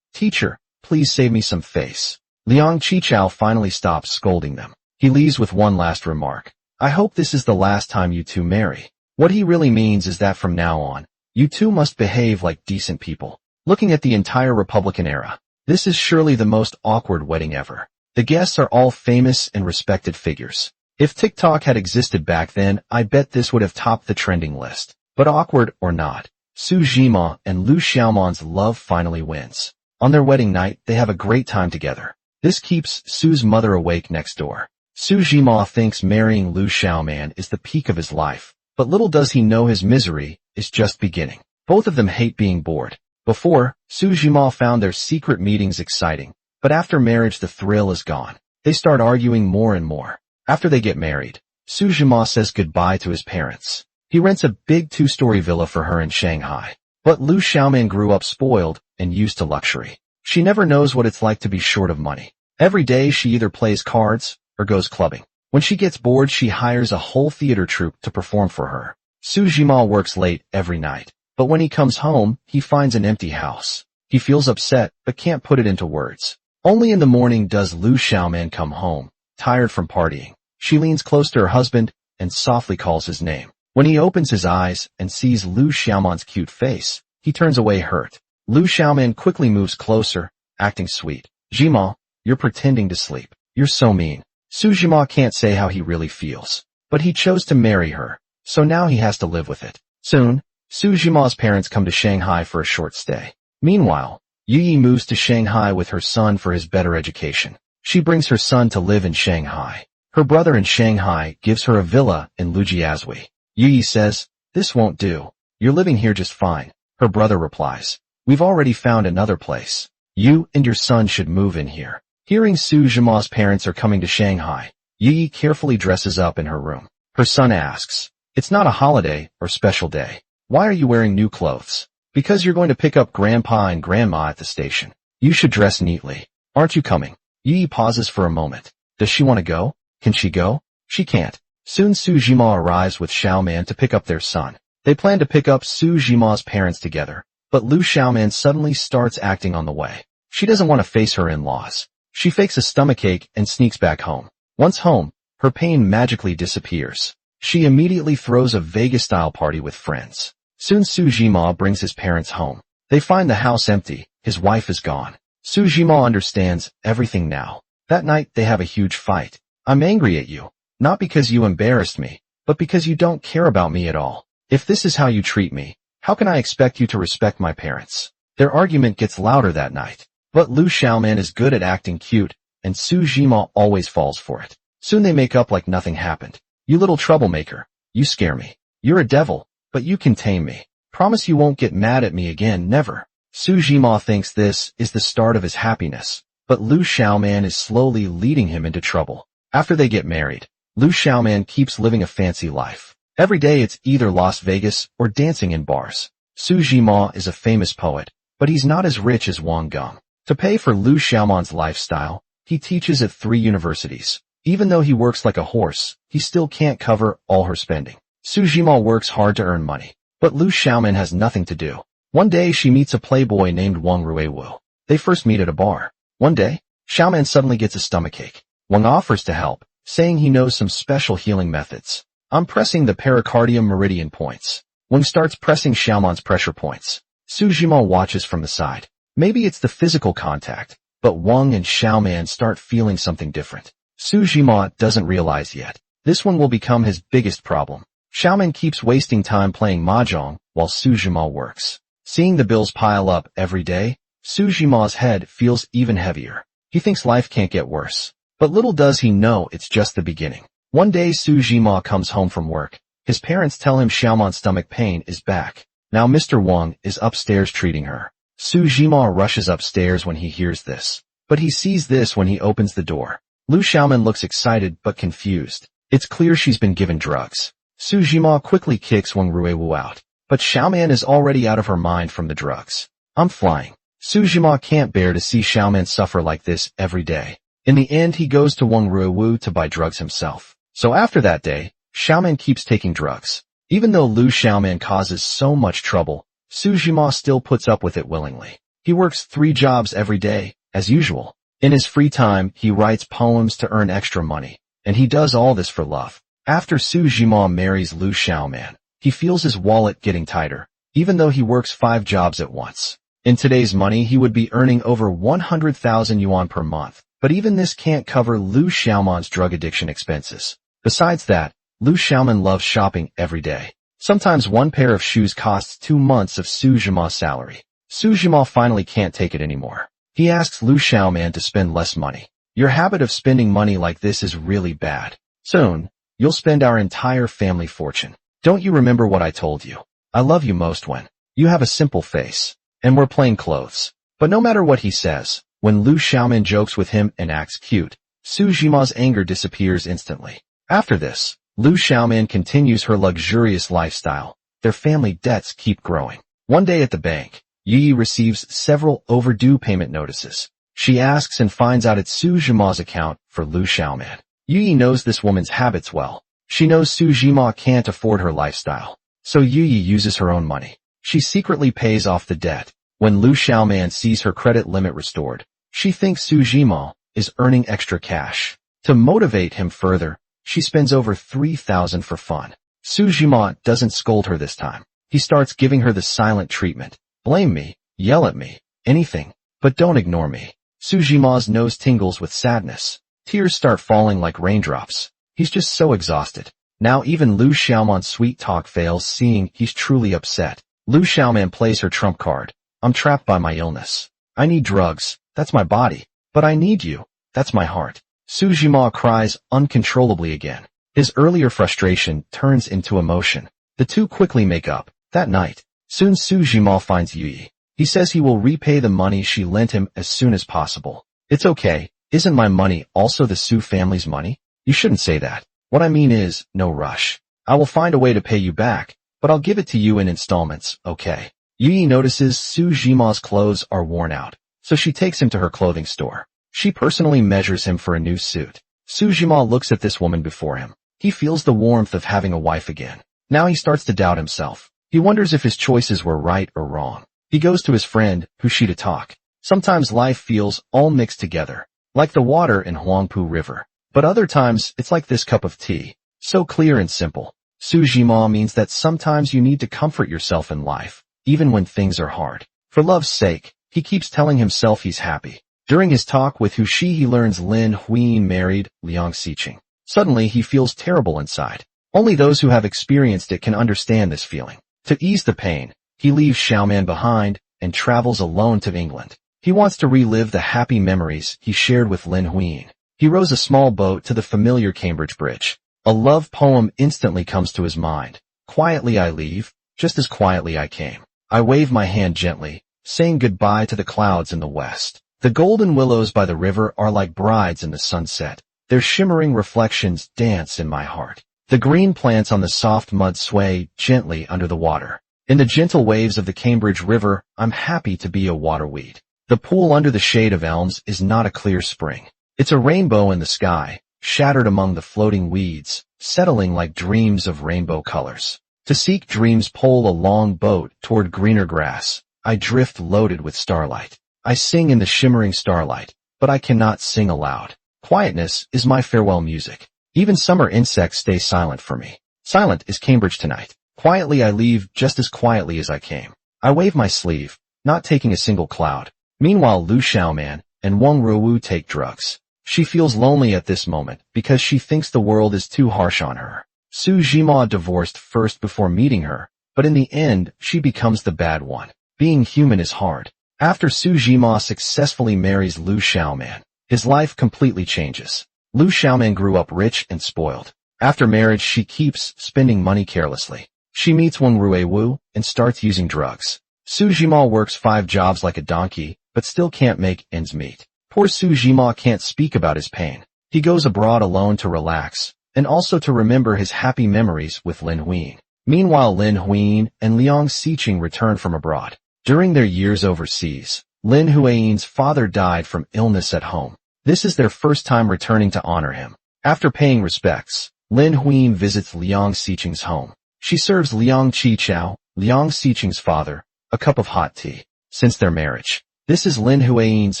Teacher, please save me some face. Liang Qichao finally stops scolding them. He leaves with one last remark. I hope this is the last time you two marry. What he really means is that from now on, you two must behave like decent people. Looking at the entire Republican era, this is surely the most awkward wedding ever. The guests are all famous and respected figures. If TikTok had existed back then, I bet this would have topped the trending list. But awkward or not, Su Jima and Lu Xiaoman's love finally wins. On their wedding night, they have a great time together. This keeps Su's mother awake next door. Su Jima thinks marrying Lu Xiaoman is the peak of his life, but little does he know his misery is just beginning. Both of them hate being bored. Before, Su Jima found their secret meetings exciting, but after marriage the thrill is gone. They start arguing more and more. After they get married, Su Jima says goodbye to his parents. He rents a big 2-story villa for her in Shanghai. But Lu Xiaoman grew up spoiled and used to luxury. She never knows what it's like to be short of money. Every day she either plays cards or goes clubbing. When she gets bored, she hires a whole theater troupe to perform for her. Su Jima works late every night, but when he comes home, he finds an empty house. He feels upset, but can't put it into words. Only in the morning does Lu Xiaoman come home, tired from partying. She leans close to her husband and softly calls his name. When he opens his eyes and sees Lu Xiaoman's cute face, he turns away hurt. Lu Xiaoman quickly moves closer, acting sweet. Jima, you're pretending to sleep. You're so mean. Su Jima can't say how he really feels, but he chose to marry her, so now he has to live with it. Soon, Su Jima's parents come to Shanghai for a short stay. Meanwhile, Yu Yi moves to Shanghai with her son for his better education. She brings her son to live in Shanghai. Her brother in Shanghai gives her a villa in Lujiazui. Yu Yi says, this won't do. You're living here just fine. Her brother replies, we've already found another place. You and your son should move in here. Hearing Su Jima's parents are coming to Shanghai, Yu Yi carefully dresses up in her room. Her son asks, it's not a holiday or special day. Why are you wearing new clothes? Because you're going to pick up grandpa and grandma at the station. You should dress neatly. Aren't you coming? Yu Yi pauses for a moment. Does she want to go? Can she go? She can't. Soon Su Jima arrives with Xiaoman to pick up their son. They plan to pick up Su Jima's parents together, but Lu Xiaoman suddenly starts acting on the way. She doesn't want to face her in-laws. She fakes a stomachache and sneaks back home. Once home, her pain magically disappears. She immediately throws a Vegas-style party with friends. Soon Su Jima brings his parents home. They find the house empty. His wife is gone. Su Jima understands everything now. That night, they have a huge fight. I'm angry at you. Not because you embarrassed me, but because you don't care about me at all. If this is how you treat me, how can I expect you to respect my parents? Their argument gets louder that night. But Lu Xiaoman is good at acting cute, and Su Jima always falls for it. Soon they make up like nothing happened. You little troublemaker. You scare me. You're a devil, but you can tame me. Promise you won't get mad at me again, never. Su Jima thinks this is the start of his happiness, but Lu Xiaoman is slowly leading him into trouble. After they get married, Lu Xiaoman keeps living a fancy life. Every day it's either Las Vegas or dancing in bars. Su Jima is a famous poet, but he's not as rich as Wang Geng. To pay for Lu Xiaoman's lifestyle, he teaches at 3 universities. Even though he works like a horse, he still can't cover all her spending. Su Jima works hard to earn money, but Lu Xiaoman has nothing to do. One day she meets a playboy named Wang Ruiwu. They first meet at a bar. One day, Xiaoman suddenly gets a stomachache. Wang offers to help, saying he knows some special healing methods. I'm pressing the pericardium meridian points. Wang starts pressing Xiaoman's pressure points. Su Jima watches from the side. Maybe it's the physical contact, but Wang and Xiaoman start feeling something different. Su Jima doesn't realize yet. This one will become his biggest problem. Xiaoman keeps wasting time playing mahjong while Su Jima works. Seeing the bills pile up every day, Su Jima's head feels even heavier. He thinks life can't get worse. But little does he know it's just the beginning. One day Su Jima comes home from work. His parents tell him Xiaoman's stomach pain is back. Now Mr. Wang is upstairs treating her. Su Jima rushes upstairs when he hears this. But he sees this when he opens the door. Lu Xiaoman looks excited but confused. It's clear she's been given drugs. Su Jima quickly kicks Wang Ruiwu out. But Xiaoman is already out of her mind from the drugs. I'm flying. Su Jima can't bear to see Xiaoman suffer like this every day. In the end, he goes to Wang Ruiwu to buy drugs himself. So after that day, Xiaoman keeps taking drugs. Even though Lu Xiaoman causes so much trouble, Su Jima still puts up with it willingly. He works 3 jobs every day, as usual. In his free time, he writes poems to earn extra money. And he does all this for love. After Su Jima marries Lu Xiaoman, he feels his wallet getting tighter, even though he works 5 jobs at once. In today's money, he would be earning over 100,000 yuan per month. But even this can't cover Lu Xiaoman's drug addiction expenses. Besides that, Lu Xiaoman loves shopping every day. Sometimes one pair of shoes costs 2 months of Su Jima's salary. Su Jima finally can't take it anymore. He asks Lu Xiaoman to spend less money. Your habit of spending money like this is really bad. Soon, you'll spend our entire family fortune. Don't you remember what I told you? I love you most when you have a simple face, and wear plain clothes. But no matter what he says, when Lu Xiaoman jokes with him and acts cute, Su Jima's anger disappears instantly. After this, Lu Xiaoman continues her luxurious lifestyle. Their family debts keep growing. One day at the bank, Yi receives several overdue payment notices. She asks and finds out it's Su Jima's account for Lu Xiaoman. Yi knows this woman's habits well. She knows Su Jima can't afford her lifestyle. So Yi uses her own money. She secretly pays off the debt. When Lu Xiaoman sees her credit limit restored, she thinks Su Jima is earning extra cash. To motivate him further, she spends over 3,000 for fun. Su Jima doesn't scold her this time. He starts giving her the silent treatment. Blame me, yell at me, anything, but don't ignore me. Su Jima's nose tingles with sadness. Tears start falling like raindrops. He's just so exhausted. Now even Lu Xiaoman's sweet talk fails, seeing he's truly upset. Lu Xiaoman plays her trump card. I'm trapped by my illness. I need drugs. That's my body. But I need you. That's my heart. Su Jima cries uncontrollably again. His earlier frustration turns into emotion. The two quickly make up. That night, soon Su Jima finds Yi. He says he will repay the money she lent him as soon as possible. It's okay. Isn't my money also the Su family's money? You shouldn't say that. What I mean is, no rush. I will find a way to pay you back, but I'll give it to you in installments, okay? Yi notices Su Jima's clothes are worn out, so she takes him to her clothing store. She personally measures him for a new suit. Su Jima looks at this woman before him. He feels the warmth of having a wife again. Now he starts to doubt himself. He wonders if his choices were right or wrong. He goes to his friend, Hushi, to talk. Sometimes life feels all mixed together, like the water in Huangpu River. But other times, it's like this cup of tea, so clear and simple. Su Jima means that sometimes you need to comfort yourself in life, even when things are hard. For love's sake, he keeps telling himself he's happy. During his talk with Hushi, he learns Lin Huiyin married Liang Xiqing. Suddenly, he feels terrible inside. Only those who have experienced it can understand this feeling. To ease the pain, he leaves Xiaoman behind and travels alone to England. He wants to relive the happy memories he shared with Lin Huiyin. He rows a small boat to the familiar Cambridge Bridge. A love poem instantly comes to his mind. Quietly I leave, just as quietly I came. I wave my hand gently, saying goodbye to the clouds in the west. The golden willows by the river are like brides in the sunset. Their shimmering reflections dance in my heart. The green plants on the soft mud sway gently under the water. In the gentle waves of the Cambridge River, I'm happy to be a waterweed. The pool under the shade of elms is not a clear spring. It's a rainbow in the sky, shattered among the floating weeds, settling like dreams of rainbow colors. To seek dreams pole a long boat toward greener grass. I drift loaded with starlight. I sing in the shimmering starlight, but I cannot sing aloud. Quietness is my farewell music. Even summer insects stay silent for me. Silent is Cambridge tonight. Quietly I leave just as quietly as I came. I wave my sleeve, not taking a single cloud. Meanwhile Lu Xiaoman and Wang Ruwu take drugs. She feels lonely at this moment because she thinks the world is too harsh on her. Su Jima divorced first before meeting her, but in the end she becomes the bad one. Being human is hard. After Su Jima successfully marries Lu Xiaoman, his life completely changes. Lu Xiaoman grew up rich and spoiled. After marriage she keeps spending money carelessly. She meets Wang Ruiwu and starts using drugs. Su Jima works 5 jobs like a donkey, but still can't make ends meet. Poor Su Jima can't speak about his pain. He goes abroad alone to relax, and also to remember his happy memories with Lin Huiying. Meanwhile Lin Huiying and Liang Xiqing return from abroad. During their years overseas, Lin Huiying's father died from illness at home. This is their first time returning to honor him. After paying respects, Lin Huiying visits Liang Xiqing's home. She serves Liang Qichao, Liang Xiqing's father, a cup of hot tea. Since their marriage, this is Lin Huiying's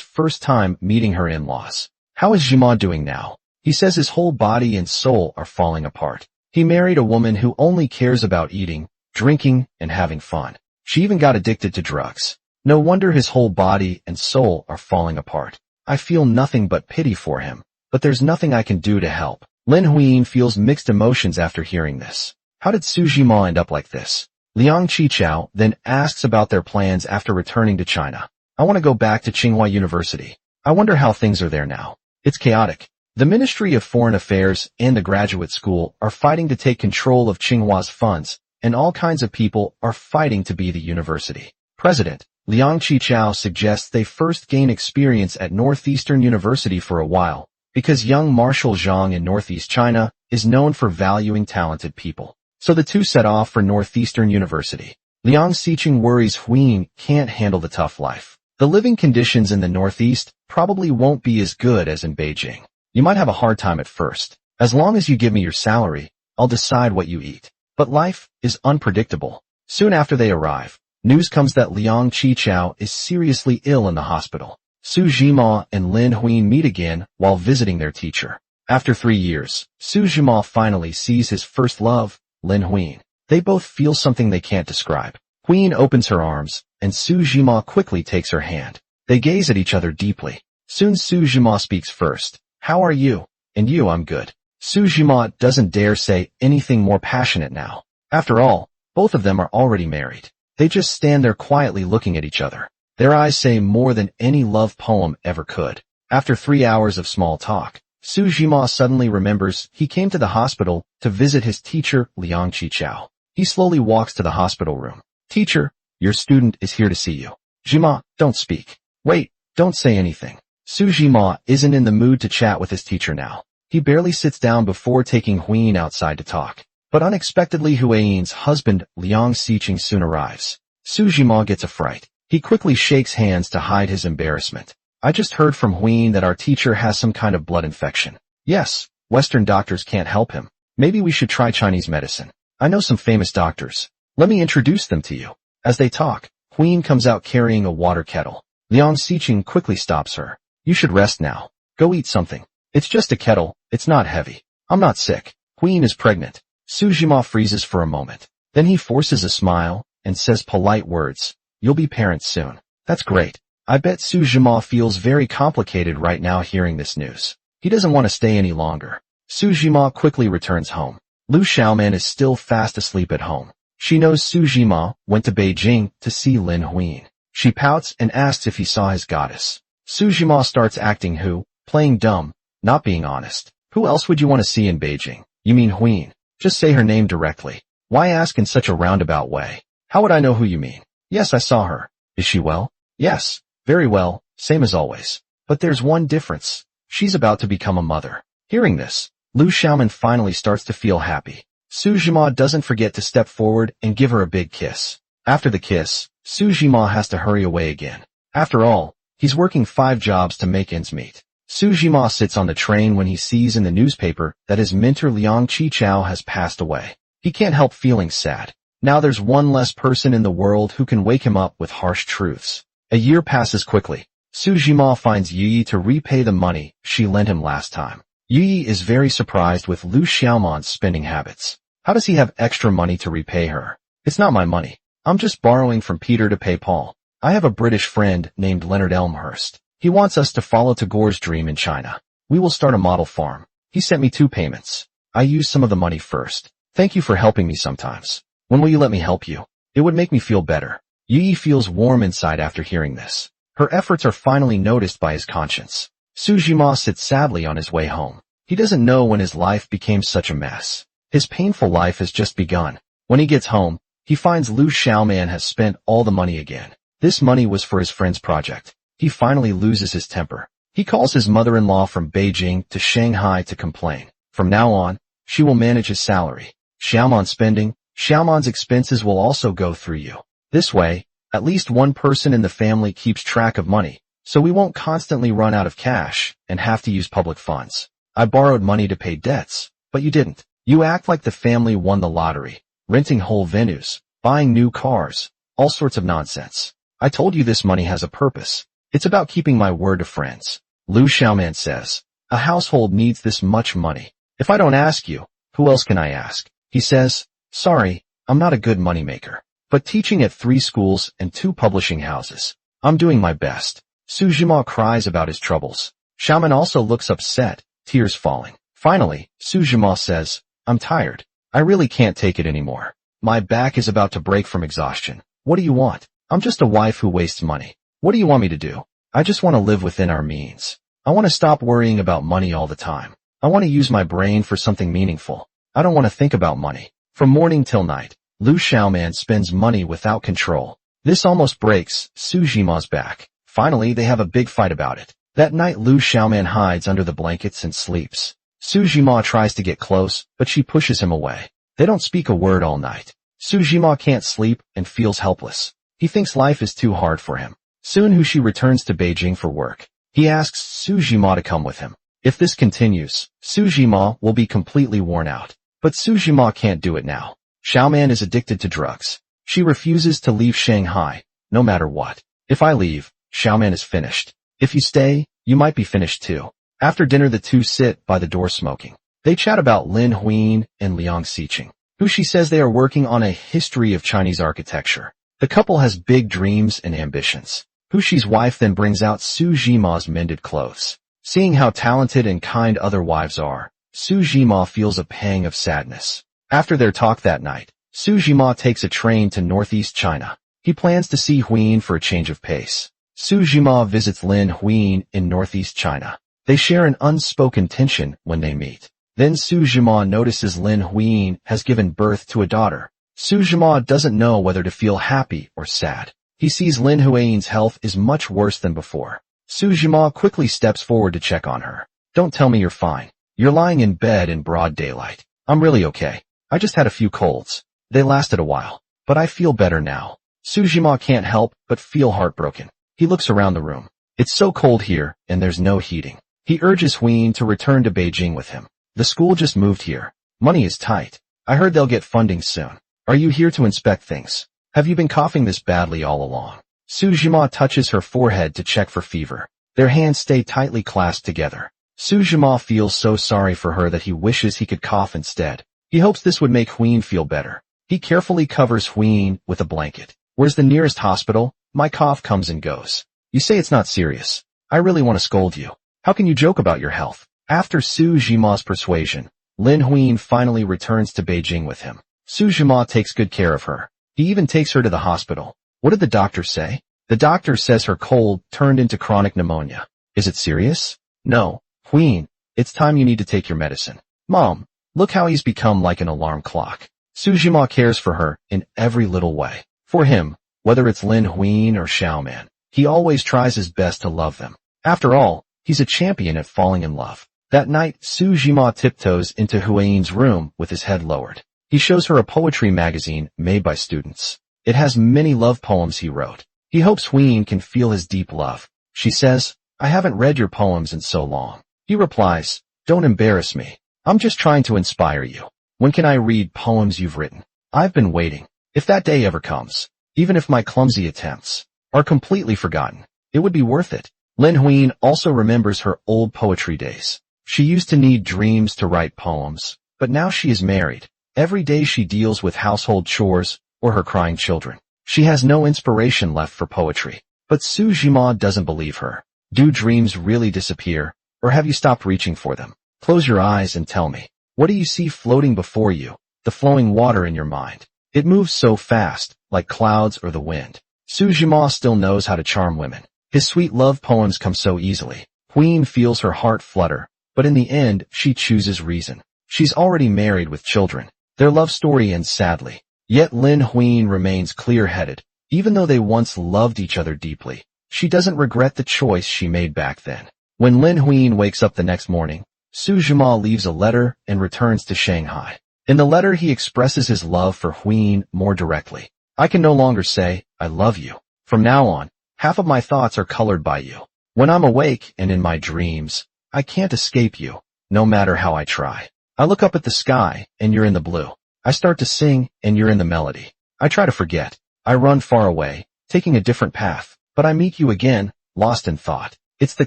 first time meeting her in-laws. How is Jima doing now? He says his whole body and soul are falling apart. He married a woman who only cares about eating, drinking, and having fun. She even got addicted to drugs. No wonder his whole body and soul are falling apart. I feel nothing but pity for him, but there's nothing I can do to help. Lin Huiying feels mixed emotions after hearing this. How did Su Jima end up like this? Liang Qichao then asks about their plans after returning to China. I want to go back to Tsinghua University. I wonder how things are there now. It's chaotic. The Ministry of Foreign Affairs and the graduate school are fighting to take control of Tsinghua's funds, and all kinds of people are fighting to be the university. President Liang Qichao suggests they first gain experience at Northeastern University for a while, because young Marshal Zhang in Northeast China is known for valuing talented people. So the two set off for Northeastern University. Liang Xiqing worries Huiying can't handle the tough life. The living conditions in the Northeast probably won't be as good as in Beijing. You might have a hard time at first. As long as you give me your salary, I'll decide what you eat. But life is unpredictable. Soon after they arrive, news comes that Liang Qichao is seriously ill in the hospital. Su Jima and Lin Huiying meet again while visiting their teacher. After 3 years, Su Jima finally sees his first love, Lin Huiying. They both feel something they can't describe. Huiying opens her arms, and Su Jima quickly takes her hand. They gaze at each other deeply. Soon Su Jima speaks first. How are you? And you, I'm good. Su Jima doesn't dare say anything more passionate now. After all, both of them are already married. They just stand there quietly looking at each other. Their eyes say more than any love poem ever could. After 3 hours of small talk, Su Jima suddenly remembers he came to the hospital to visit his teacher, Liang Qichao. He slowly walks to the hospital room. Teacher, your student is here to see you. Jima, don't speak. Wait, don't say anything. Su Jima isn't in the mood to chat with his teacher now. He barely sits down before taking Huiying outside to talk. But unexpectedly Huiying's husband, Liang Xiqing, soon arrives. Su Jima gets a fright. He quickly shakes hands to hide his embarrassment. I just heard from Huiying that our teacher has some kind of blood infection. Yes, Western doctors can't help him. Maybe we should try Chinese medicine. I know some famous doctors. Let me introduce them to you. As they talk, Huiying comes out carrying a water kettle. Liang Xiqing quickly stops her. You should rest now. Go eat something. It's just a kettle. It's not heavy. I'm not sick. Huiying is pregnant. Su Jima freezes for a moment. Then he forces a smile and says polite words. You'll be parents soon. That's great. I bet Su Jima feels very complicated right now hearing this news. He doesn't want to stay any longer. Su Jima quickly returns home. Lu Xiaoman is still fast asleep at home. She knows Su Jima went to Beijing to see Lin Huiying. She pouts and asks if he saw his goddess. Su Jima starts acting playing dumb, not being honest. Who else would you want to see in Beijing? You mean Huiying? Just say her name directly. Why ask in such a roundabout way? How would I know who you mean? Yes, I saw her. Is she well? Yes, very well, same as always. But there's one difference. She's about to become a mother. Hearing this, Lu Xiaoman finally starts to feel happy. Su Zhima doesn't forget to step forward and give her a big kiss. After the kiss, Su Zhima has to hurry away again. After all, he's working 5 jobs to make ends meet. Su Zhima sits on the train when he sees in the newspaper that his mentor Liang Qichao has passed away. He can't help feeling sad. Now there's one less person in the world who can wake him up with harsh truths. A year passes quickly. Su Zhima finds Yi to repay the money she lent him last time. Yi is very surprised with Lu Xiaoman's spending habits. How does he have extra money to repay her? It's not my money. I'm just borrowing from Peter to pay Paul. I have a British friend named Leonard Elmhurst. He wants us to follow Tagore's dream in China. We will start a model farm. He sent me 2 payments. I used some of the money first. Thank you for helping me sometimes. When will you let me help you? It would make me feel better. Yi feels warm inside after hearing this. Her efforts are finally noticed by his conscience. Su Zhima sits sadly on his way home. He doesn't know when his life became such a mess. His painful life has just begun. When he gets home, he finds Lu Xiaoman has spent all the money again. This money was for his friend's project. He finally loses his temper. He calls his mother-in-law from Beijing to Shanghai to complain. From now on, she will manage his salary. Xiaoman's spending, Xiaoman's expenses will also go through you. This way, at least one person in the family keeps track of money, so we won't constantly run out of cash and have to use public funds. I borrowed money to pay debts, but you didn't. You act like the family won the lottery, renting whole venues, buying new cars, all sorts of nonsense. I told you this money has a purpose. It's about keeping my word to friends. Lu Xiaoman says, a household needs this much money. If I don't ask you, who else can I ask? He says, sorry, I'm not a good moneymaker, but teaching at 3 schools and 2 publishing houses. I'm doing my best. Su Zhima cries about his troubles. Xiaoman also looks upset, tears falling. Finally, Su Zhima says, I'm tired. I really can't take it anymore. My back is about to break from exhaustion. What do you want? I'm just a wife who wastes money. What do you want me to do? I just want to live within our means. I want to stop worrying about money all the time. I want to use my brain for something meaningful. I don't want to think about money. From morning till night, Lu Xiaoman spends money without control. This almost breaks Su Zhima's back. Finally, they have a big fight about it. That night, Lu Xiaoman hides under the blankets and sleeps. Su Zhima tries to get close, but she pushes him away. They don't speak a word all night. Su Zhima can't sleep and feels helpless. He thinks life is too hard for him. Soon she returns to Beijing for work. He asks Su Zhima to come with him. If this continues, Su Zhima will be completely worn out. But Su Zhima can't do it now. Xiaoman is addicted to drugs. She refuses to leave Shanghai, no matter what. If I leave, Xiaoman is finished. If you stay, you might be finished too. After dinner, the 2 sit by the door smoking. They chat about Lin Huiying and Liang Xiqing, who she says they are working on a history of Chinese architecture. The couple has big dreams and ambitions. Huxi's wife then brings out Su Zhima's mended clothes. Seeing how talented and kind other wives are, Su Zhima feels a pang of sadness. After their talk that night, Su Zhima takes a train to northeast China. He plans to see Huiying for a change of pace. Su Zhima visits Lin Huiying in northeast China. They share an unspoken tension when they meet. Then Su Zhima notices Lin Huiying has given birth to a daughter. Su Zhima doesn't know whether to feel happy or sad. He sees Lin Huiying's health is much worse than before. Su Zhima quickly steps forward to check on her. Don't tell me you're fine. You're lying in bed in broad daylight. I'm really okay. I just had a few colds. They lasted a while, but I feel better now. Su Zhima can't help but feel heartbroken. He looks around the room. It's so cold here, and there's no heating. He urges Huiying to return to Beijing with him. The school just moved here. Money is tight. I heard they'll get funding soon. Are you here to inspect things? Have you been coughing this badly all along? Su Zhima touches her forehead to check for fever. Their hands stay tightly clasped together. Su Zhima feels so sorry for her that he wishes he could cough instead. He hopes this would make Huiying feel better. He carefully covers Huiying with a blanket. Where's the nearest hospital? My cough comes and goes. You say it's not serious. I really want to scold you. How can you joke about your health? After Su Zhima's persuasion, Lin Huiying finally returns to Beijing with him. Su Zhima takes good care of her. He even takes her to the hospital. What did the doctor say? The doctor says her cold turned into chronic pneumonia. Is it serious? No. Huiying, it's time you need to take your medicine. Mom, look how he's become like an alarm clock. Su Zhima cares for her in every little way. For him, whether it's Lin Huiying or Xiaoman, He always tries his best to love them. After all, he's a champion at falling in love. That night, Su Jima tiptoes into Huayin's room with his head lowered. He shows her a poetry magazine made by students. It has many love poems he wrote. He hopes Huayin can feel his deep love. She says, "I haven't read your poems in so long." He replies, "Don't embarrass me. I'm just trying to inspire you. When can I read poems you've written? I've been waiting. If that day ever comes, even if my clumsy attempts are completely forgotten, it would be worth it." Lin Huayin also remembers her old poetry days. She used to need dreams to write poems, but now she is married. Every day she deals with household chores or her crying children. She has no inspiration left for poetry. But Su Jima doesn't believe her. Do dreams really disappear, or have you stopped reaching for them? Close your eyes and tell me. What do you see floating before you, the flowing water in your mind? It moves so fast, like clouds or the wind. Su Jima still knows how to charm women. His sweet love poems come so easily. Huayin feels her heart flutter, but in the end, she chooses reason. She's already married with children. Their love story ends sadly. Yet Lin Huayin remains clear-headed. Even though they once loved each other deeply, she doesn't regret the choice she made back then. When Lin Huayin wakes up the next morning, Su Jima leaves a letter and returns to Shanghai. In the letter he expresses his love for Huayin more directly. "I can no longer say, 'I love you.' From now on, half of my thoughts are colored by you. When I'm awake and in my dreams, I can't escape you, no matter how I try. I look up at the sky and you're in the blue. I start to sing and you're in the melody. I try to forget. I run far away, taking a different path, but I meet you again, lost in thought. It's the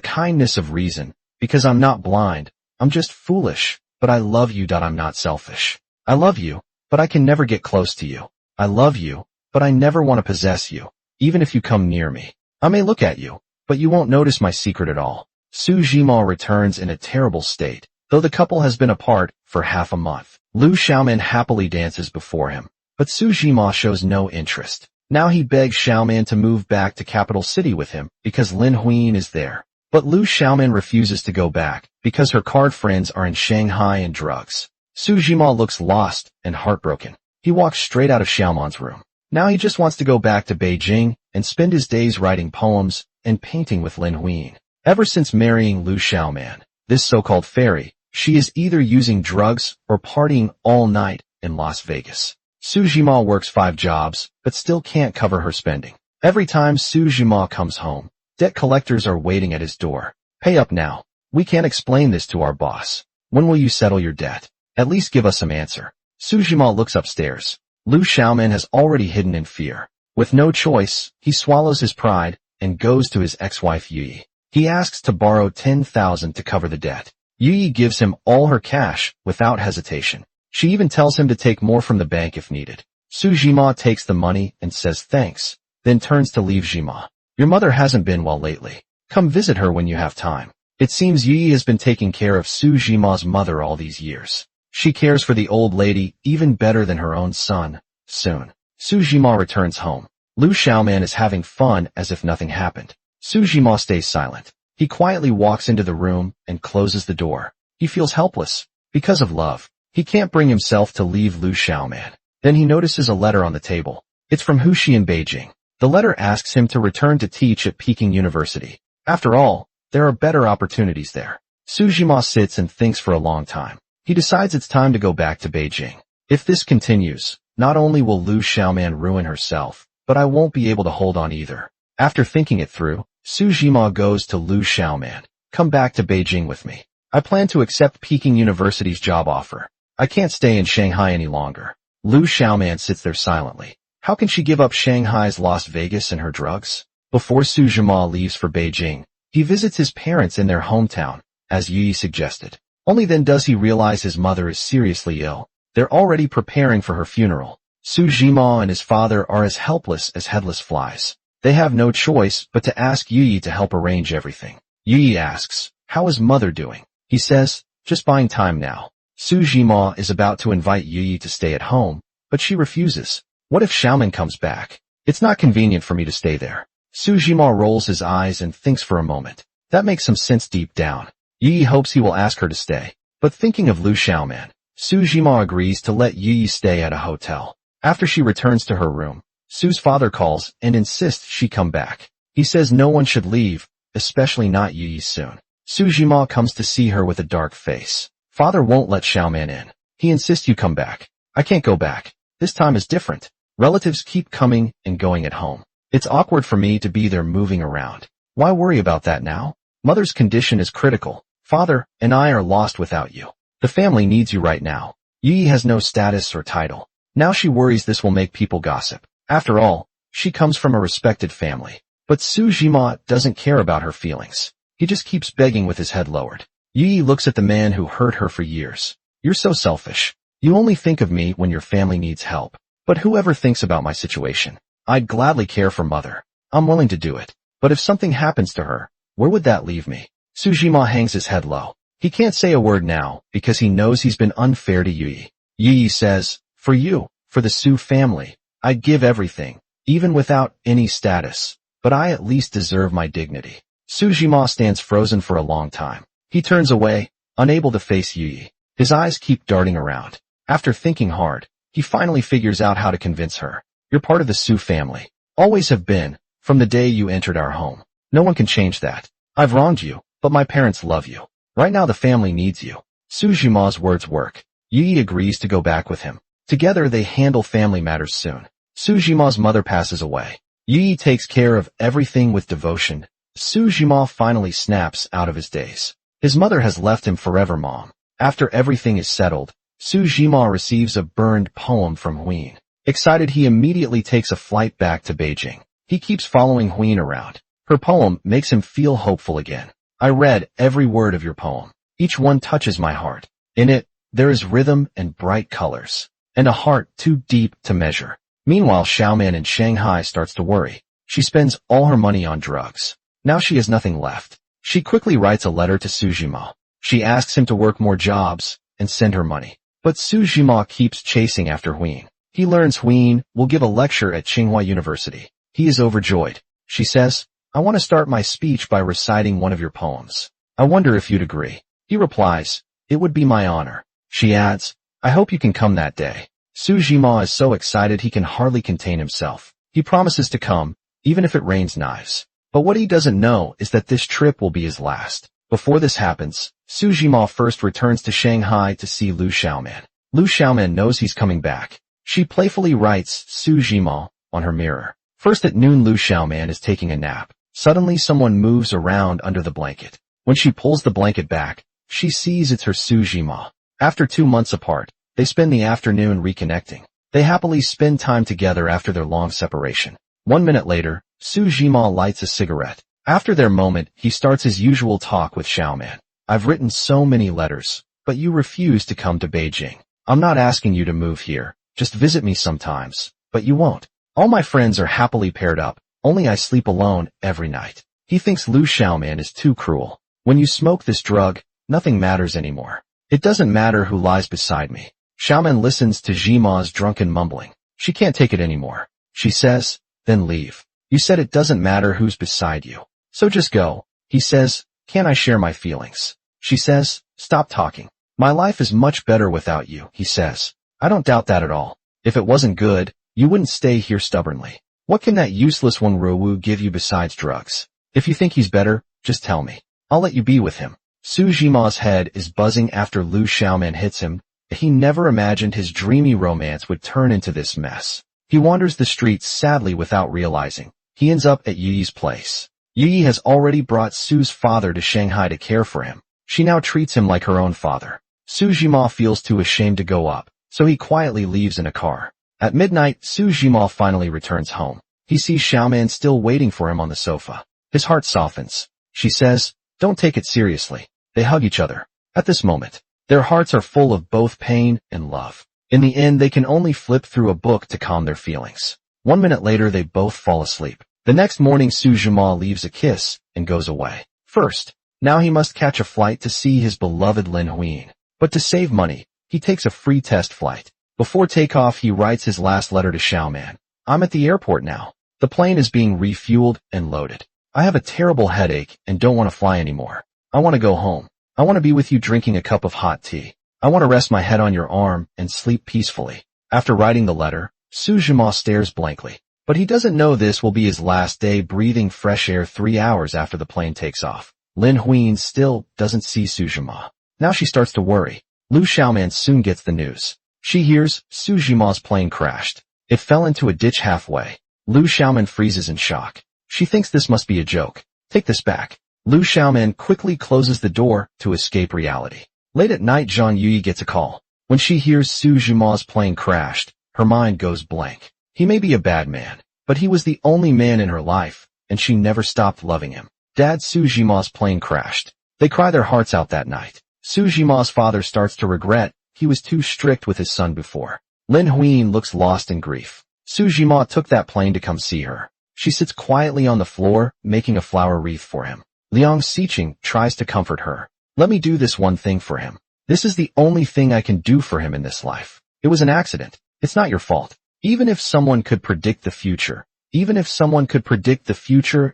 kindness of reason, because I'm not blind, I'm just foolish, but I love you. I'm not selfish. I love you, but I can never get close to you. I love you, but I never want to possess you, even if you come near me. I may look at you, but you won't notice my secret at all." Su Jima returns in a terrible state. Though the couple has been apart for half a month, Lu Xiaoman happily dances before him. But Su Jima shows no interest. Now he begs Xiaoman to move back to capital city with him because Lin Huayin is there. But Lu Xiaoman refuses to go back because her card friends are in Shanghai and drugs. Su Jima looks lost and heartbroken. He walks straight out of Xiaoman's room. Now he just wants to go back to Beijing and spend his days writing poems and painting with Lin Huayin. Ever since marrying Lu Xiaoman, this so-called fairy, she is either using drugs or partying all night in Las Vegas. Su Jima works 5 jobs, but still can't cover her spending. Every time Su Jima comes home, debt collectors are waiting at his door. "Pay up now. We can't explain this to our boss. When will you settle your debt? At least give us some answer." Su Jima looks upstairs. Lu Xiaoman has already hidden in fear. With no choice, he swallows his pride and goes to his ex-wife Yi. He asks to borrow 10,000 to cover the debt. Yi gives him all her cash without hesitation. She even tells him to take more from the bank if needed. Su Jima takes the money and says thanks, then turns to leave Jima. "Your mother hasn't been well lately. Come visit her when you have time." It seems Yi has been taking care of Su Jima's mother all these years. She cares for the old lady even better than her own son. Soon, Su Jima returns home. Lu Xiaoman is having fun as if nothing happened. Su Jima stays silent. He quietly walks into the room and closes the door. He feels helpless. Because of love, he can't bring himself to leave Lu Xiaoman. Then he notices a letter on the table. It's from Huxi in Beijing. The letter asks him to return to teach at Peking University. After all, there are better opportunities there. Su Jima sits and thinks for a long time. He decides it's time to go back to Beijing. If this continues, not only will Lu Xiaoman ruin herself, but I won't be able to hold on either. After thinking it through, Su Jima goes to Lu Xiaoman. "Come back to Beijing with me. I plan to accept Peking University's job offer. I can't stay in Shanghai any longer." Lu Xiaoman sits there silently. How can she give up Shanghai's Las Vegas and her drugs? Before Su Jima leaves for Beijing, he visits his parents in their hometown, as Yi suggested. Only then does he realize his mother is seriously ill. They're already preparing for her funeral. Su Jima and his father are as helpless as headless flies. They have no choice but to ask Yi to help arrange everything. Yi asks, "How is mother doing?" He says, "Just buying time now." Su Jima is about to invite Yi to stay at home, but she refuses. "What if Xiaoman comes back? It's not convenient for me to stay there." Su Jima rolls his eyes and thinks for a moment. That makes some sense deep down. Yi hopes he will ask her to stay. But thinking of Lu Xiaoman, Su Jima agrees to let Yi stay at a hotel. After she returns to her room, Su's father calls and insists she come back. He says no one should leave, especially not Yi soon. Su Jima comes to see her with a dark face. Father won't let Xiaoman in. He insists you come back. I can't go back. This time is different. Relatives keep coming and going at home. It's awkward for me to be there moving around. Why worry about that now? Mother's condition is critical. Father and I are lost without you. The family needs you right now. Yi has no status or title. Now she worries this will make people gossip. After all, she comes from a respected family. But Su Jima doesn't care about her feelings. He just keeps begging with his head lowered. Yi looks at the man who hurt her for years. You're so selfish. You only think of me when your family needs help. But whoever thinks about my situation? I'd gladly care for Mother. I'm willing to do it. But if something happens to her, where would that leave me? Su Jima hangs his head low. He can't say a word now because he knows he's been unfair to Yi. Yi says, for you, for the Su family, I'd give everything, even without any status. But I at least deserve my dignity. Su Jima stands frozen for a long time. He turns away, unable to face Yi. His eyes keep darting around. After thinking hard, he finally figures out how to convince her. You're part of the Su family. Always have been, from the day you entered our home. No one can change that. I've wronged you, but my parents love you. Right now the family needs you. Su Jima's words work. Yi agrees to go back with him. Together they handle family matters soon. Su Jima's mother passes away. Yi takes care of everything with devotion. Su Jima finally snaps out of his daze. His mother has left him forever, Mom. After everything is settled, Su Jima receives a burned poem from Huin. Excited, he immediately takes a flight back to Beijing. He keeps following Huin around. Her poem makes him feel hopeful again. I read every word of your poem. Each one touches my heart. In it, there is rhythm and bright colors, and a heart too deep to measure. Meanwhile, Xiaoman in Shanghai starts to worry. She spends all her money on drugs. Now she has nothing left. She quickly writes a letter to Su Jima. She asks him to work more jobs and send her money. But Su Jima keeps chasing after Huin. He learns Huin will give a lecture at Tsinghua University. He is overjoyed. She says, I want to start my speech by reciting one of your poems. I wonder if you'd agree. He replies, it would be my honor. She adds, I hope you can come that day. Su Jima is so excited he can hardly contain himself. He promises to come, even if it rains knives. But what he doesn't know is that this trip will be his last. Before this happens, Su Jima first returns to Shanghai to see Lu Xiaoman. Lu Xiaoman knows he's coming back. She playfully writes Su Jima on her mirror. First at noon, Lu Xiaoman is taking a nap. Suddenly someone moves around under the blanket. When she pulls the blanket back, she sees it's her Su Jima. After 2 months apart, they spend the afternoon reconnecting. They happily spend time together after their long separation. 1 minute later, Su Jima lights a cigarette. After their moment, he starts his usual talk with Xiaoman. I've written so many letters, but you refuse to come to Beijing. I'm not asking you to move here. Just visit me sometimes. But you won't. All my friends are happily paired up. Only I sleep alone every night. He thinks Lu Xiaoman is too cruel. When you smoke this drug, nothing matters anymore. It doesn't matter who lies beside me. Xiaoman listens to Jima's drunken mumbling. She can't take it anymore. She says, then leave. You said it doesn't matter who's beside you. So just go. He says, can't I share my feelings? She says, stop talking. My life is much better without you, he says. I don't doubt that at all. If it wasn't good, you wouldn't stay here stubbornly. What can that useless Wen Ruwu give you besides drugs? If you think he's better, just tell me. I'll let you be with him. Su Jima's head is buzzing after Lu Xiaoman hits him. He never imagined his dreamy romance would turn into this mess. He wanders the streets sadly without realizing. He ends up at Yi's place. Yi has already brought Su's father to Shanghai to care for him. She now treats him like her own father. Su Jima feels too ashamed to go up, so he quietly leaves in a car. At midnight, Su Jima finally returns home. He sees Xiaoman still waiting for him on the sofa. His heart softens. She says, don't take it seriously. They hug each other. At this moment, their hearts are full of both pain and love. In the end, they can only flip through a book to calm their feelings. 1 minute later, they both fall asleep. The next morning, Su Jima leaves a kiss and goes away. First, now he must catch a flight to see his beloved Lin Huin. But to save money, he takes a free test flight. Before takeoff, he writes his last letter to Xiaoman. I'm at the airport now. The plane is being refueled and loaded. I have a terrible headache and don't want to fly anymore. I want to go home. I want to be with you drinking a cup of hot tea. I want to rest my head on your arm and sleep peacefully. After writing the letter, Su Jima stares blankly. But he doesn't know this will be his last day breathing fresh air 3 hours after the plane takes off. Lin Huyin still doesn't see Su Zhima. Now she starts to worry. Lu Xiaoman soon gets the news. She hears Su Zhima's plane crashed. It fell into a ditch halfway. Lu Xiaoman freezes in shock. She thinks this must be a joke. Take this back. Lu Xiaoman quickly closes the door to escape reality. Late at night, Zhang Yuyi gets a call. When she hears Su Zhima's plane crashed, her mind goes blank. He may be a bad man, but he was the only man in her life, and she never stopped loving him. Dad, Su Zhima's plane crashed. They cry their hearts out that night. Su Zhima's father starts to regret he was too strict with his son before. Lin Huyin looks lost in grief. Su Zhima took that plane to come see her. She sits quietly on the floor, making a flower wreath for him. Liang Xiqing tries to comfort her. Let me do this one thing for him. This is the only thing I can do for him in this life. It was an accident. It's not your fault. Even if someone could predict the future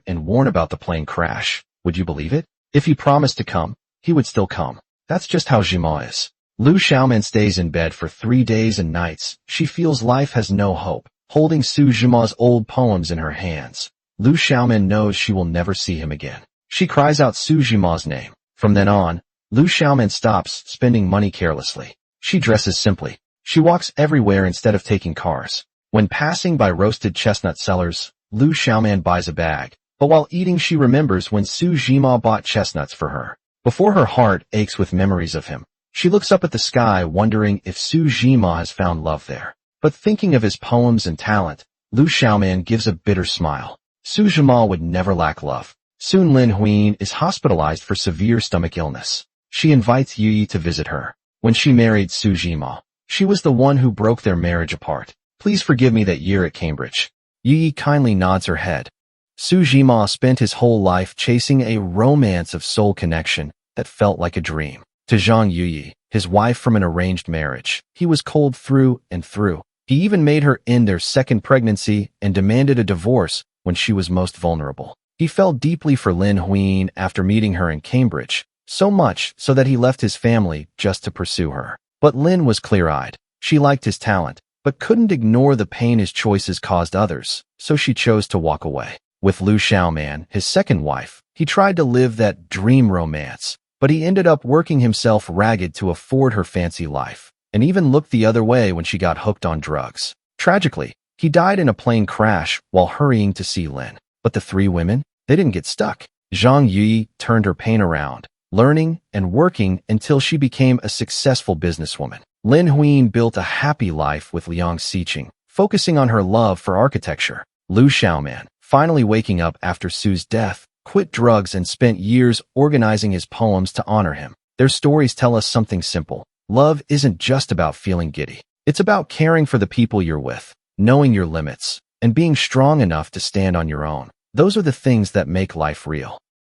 and warn about the plane crash, would you believe it? If he promised to come, he would still come. That's just how Zhima is. Lu Xiaoman stays in bed for 3 days and nights. She feels life has no hope, holding Su Zhima's old poems in her hands. Lu Xiaoman knows she will never see him again. She cries out Su Zhima's name. From then on, Lu Xiaoman stops spending money carelessly. She dresses simply. She walks everywhere instead of taking cars. When passing by roasted chestnut sellers, Lu Xiaoman buys a bag. But while eating, she remembers when Su Zhima bought chestnuts for her. Before her heart aches with memories of him, she looks up at the sky wondering if Su Zhima has found love there. But thinking of his poems and talent, Lu Xiaoman gives a bitter smile. Su Zhima would never lack love. Soon Lin Huyin is hospitalized for severe stomach illness. She invites Yi to visit her. When she married Su Zhima, she was the one who broke their marriage apart. Please forgive me that year at Cambridge. Yi kindly nods her head. Su Zhima spent his whole life chasing a romance of soul connection that felt like a dream. To Zhang Yuyi, his wife from an arranged marriage, he was cold through and through. He even made her end their second pregnancy and demanded a divorce when she was most vulnerable. He fell deeply for Lin Huyin after meeting her in Cambridge, so much so that he left his family just to pursue her. But Lin was clear-eyed. She liked his talent, but couldn't ignore the pain his choices caused others, so she chose to walk away. With Lu Xiaoman, his second wife, he tried to live that dream romance, but he ended up working himself ragged to afford her fancy life, and even looked the other way when she got hooked on drugs. Tragically, he died in a plane crash while hurrying to see Lin. But the 3 women, they didn't get stuck. Zhang Yuyi turned her pain around, learning and working until she became a successful businesswoman. Lin Huyin built a happy life with Liang Xiqing, focusing on her love for architecture. Lu Xiaoman, finally waking up after Su's death, quit drugs and spent years organizing his poems to honor him. Their stories tell us something simple. Love isn't just about feeling giddy. It's about caring for the people you're with, knowing your limits, and being strong enough to stand on your own. Those are the things that make life real.